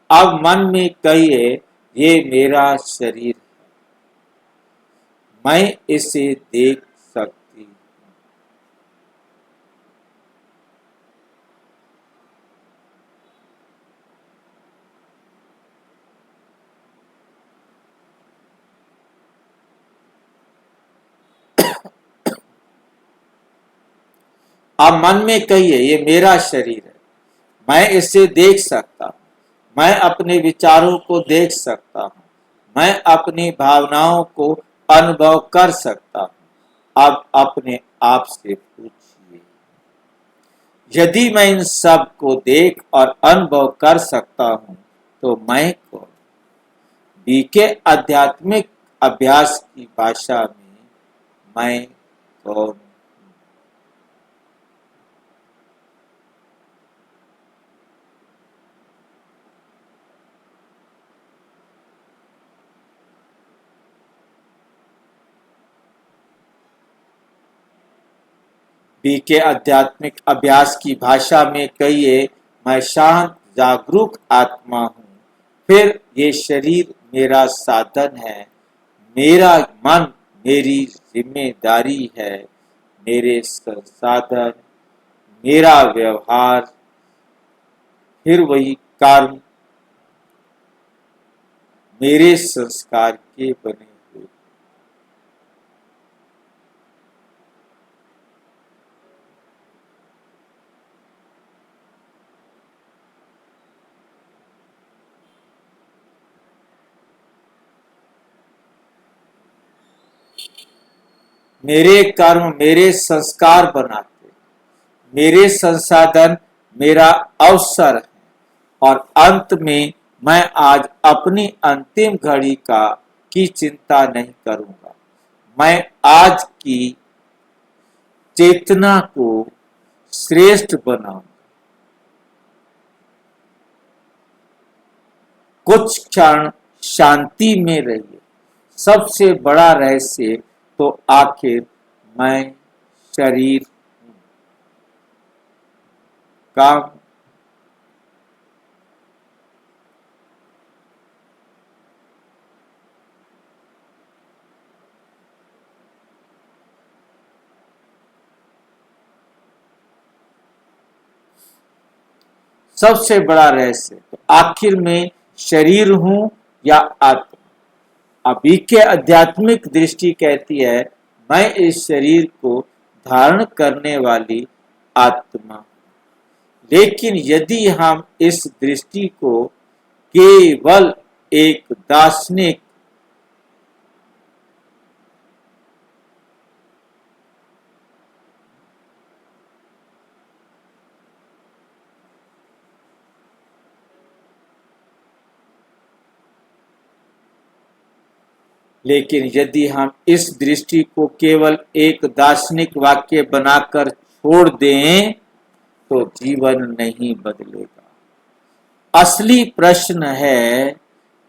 अब मन में कहिए, ये मेरा शरीर है, मैं इसे देख सकती हूँ। आप मन में कहिए, ये मेरा शरीर है, मैं इसे देख सकता हूँ, मैं अपने विचारों को देख सकता हूँ, मैं अपनी भावनाओं को अनुभव कर सकता हूँ। अब अपने आप से पूछिए, यदि मैं इन सब को देख और अनुभव कर सकता हूँ तो मैं कौन? बी के आध्यात्मिक अभ्यास की भाषा में मैं कौन? बी के आध्यात्मिक अभ्यास की भाषा में कहिए, मैं शांत जागरूक आत्मा हूँ। फिर ये शरीर मेरा साधन है, मेरा मन मेरी जिम्मेदारी है, मेरे संसाधन, मेरा व्यवहार, फिर वही कर्म मेरे संस्कार के बने हुए। मेरे कर्म मेरे संस्कार बनाते, मेरे संसाधन मेरा अवसर है, और अंत में मैं आज अपनी अंतिम घड़ी की चिंता नहीं करूंगा। मैं आज की चेतना को श्रेष्ठ बनाऊंगा। कुछ क्षण शांति में रहिए। सबसे बड़ा रहस्य तो आखिर मैं शरीर हूं। काम सबसे बड़ा रहस्य तो आखिर में शरीर हूं या आत्मा। अभी के आध्यात्मिक दृष्टि कहती है, मैं इस शरीर को धारण करने वाली आत्मा। लेकिन यदि हम इस दृष्टि को केवल एक दार्शनिक लेकिन यदि हम इस दृष्टि को केवल एक दार्शनिक वाक्य बनाकर छोड़ दें तो जीवन नहीं बदलेगा। असली प्रश्न है,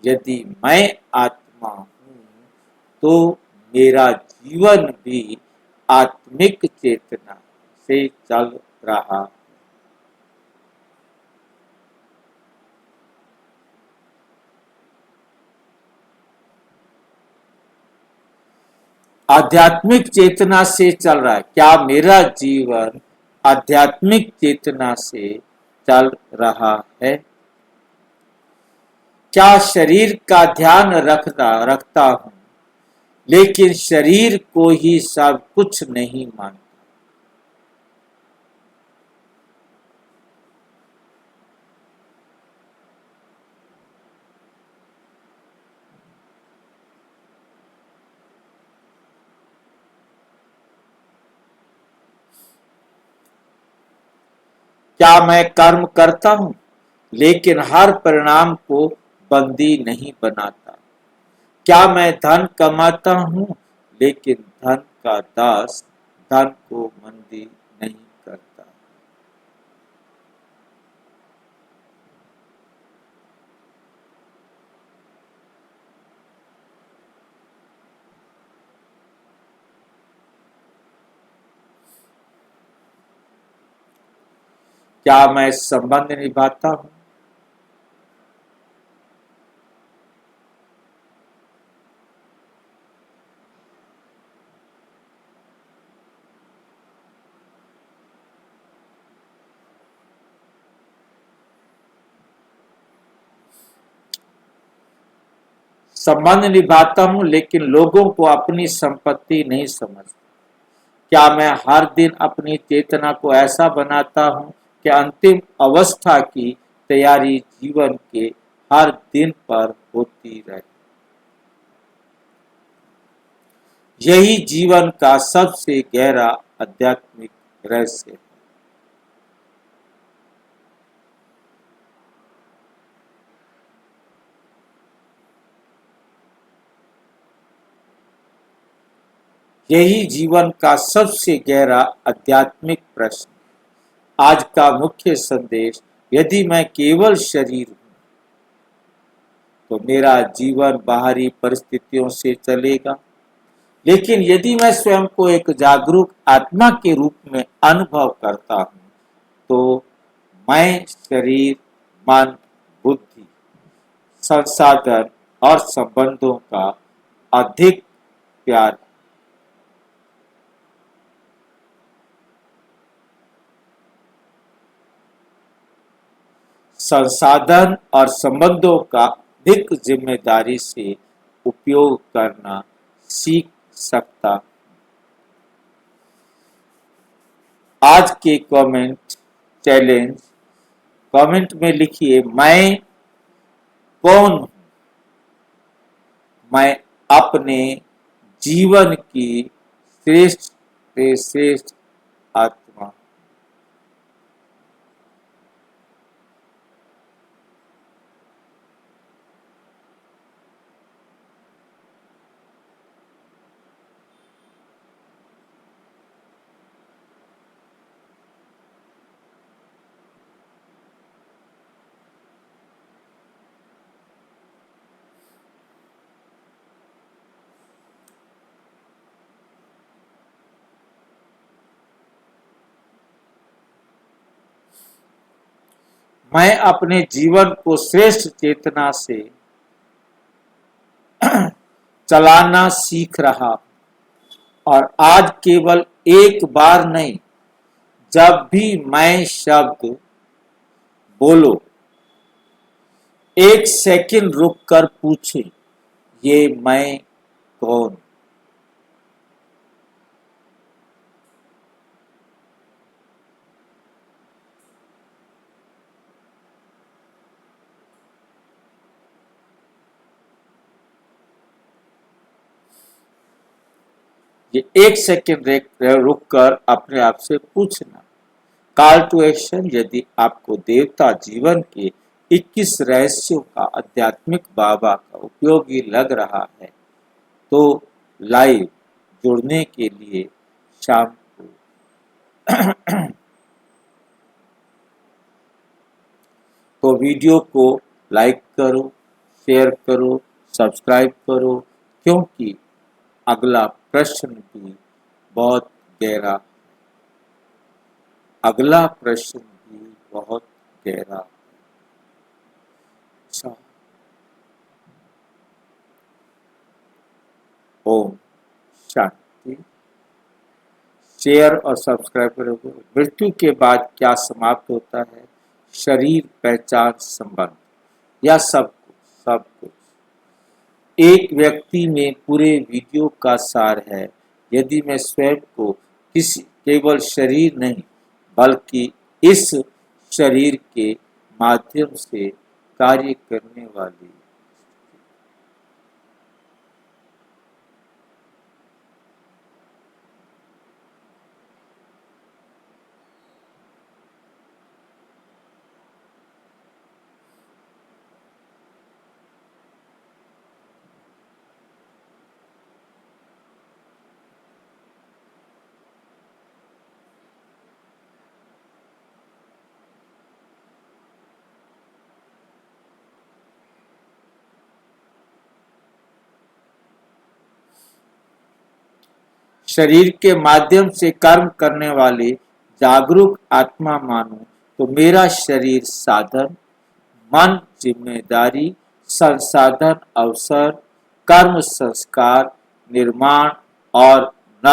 यदि मैं आत्मा हूं तो मेरा जीवन भी आत्मिक चेतना से चल रहा है। आध्यात्मिक चेतना से चल रहा है। क्या मेरा जीवन आध्यात्मिक चेतना से चल रहा है? क्या शरीर का ध्यान रखता हूं, लेकिन शरीर को ही सब कुछ नहीं मानता? क्या मैं कर्म करता हूं, लेकिन हर परिणाम को बंदी नहीं बनाता? क्या मैं धन कमाता हूं, लेकिन धन का दास धन को बंदी नहीं करता? क्या मैं संबंध निभाता हूं? संबंध निभाता हूं, लेकिन लोगों को अपनी संपत्ति नहीं समझता। क्या मैं हर दिन अपनी चेतना को ऐसा बनाता हूँ कि अंतिम अवस्था की तैयारी जीवन के हर दिन पर होती रहे? यही जीवन का सबसे गहरा आध्यात्मिक रहस्य है। यही जीवन का सबसे गहरा आध्यात्मिक प्रश्न। आज का मुख्य संदेश, यदि मैं केवल शरीर हूं तो मेरा जीवन बाहरी परिस्थितियों से चलेगा, लेकिन यदि मैं स्वयं को एक जागरूक आत्मा के रूप में अनुभव करता हूं तो मैं शरीर, मन, बुद्धि, संसाधन और संबंधों का अधिक प्यार, संसाधन और संबंधों का अधिक जिम्मेदारी से उपयोग करना सीख सकता। आज के कमेंट चैलेंज, कमेंट में लिखिए, मैं कौन हूं? मैं अपने जीवन की श्रेष्ठ से श्रेष्ठ आत्मा। मैं अपने जीवन को श्रेष्ठ चेतना से चलाना सीख रहा हूं और आज केवल एक बार नहीं, जब भी मैं शब्द बोलो, एक सेकंड रुक कर पूछे, ये मैं कौन? ये एक सेकंड रुक कर अपने आप से पूछना। कॉल टू एक्शन, यदि आपको देवता जीवन के 21 रहस्यों का आध्यात्मिक बाबा का उपयोगी लग रहा है तो लाइव जुड़ने के लिए शाम को तो वीडियो को लाइक करो, शेयर करो, सब्सक्राइब करो, क्योंकि अगला प्रश्न भी बहुत गहरा, अगला प्रश्न भी बहुत गहरा। अच्छा, ओम शांति। शेयर और सब्सक्राइब करोगे। मृत्यु के बाद क्या समाप्त होता है? शरीर, पहचान, संबंध या सब कुछ एक व्यक्ति में पूरे वीडियो का सार है। यदि मैं स्वयं को किसी केवल शरीर नहीं बल्कि इस शरीर के माध्यम से कार्य करने वाली शरीर के माध्यम से कर्म करने वाली जागरूक आत्मा मानूं तो मेरा शरीर साधन, मन जिम्मेदारी, संसाधन अवसर, कर्म संस्कार, निर्माण और न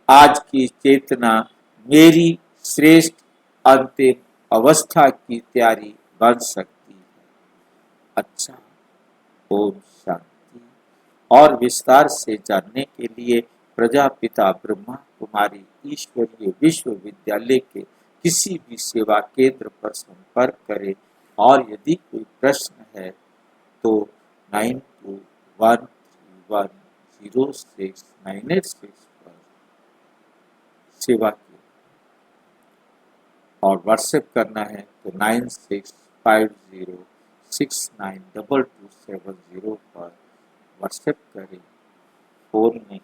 आज की चेतना मेरी श्रेष्ठ अंतिम अवस्था की तैयारी बन सकती है। अच्छा, ओम शांति। और विस्तार से जानने के लिए प्रजापिता ब्रह्मा कुमारी ईश्वरीय विश्वविद्यालय के किसी भी सेवा केंद्र पर संपर्क करें और यदि कोई प्रश्न है तो 9213106986 पर सेवा की और व्हाट्सएप करना है तो 9650692270 पर व्हाट्सएप करें, फोन नहीं।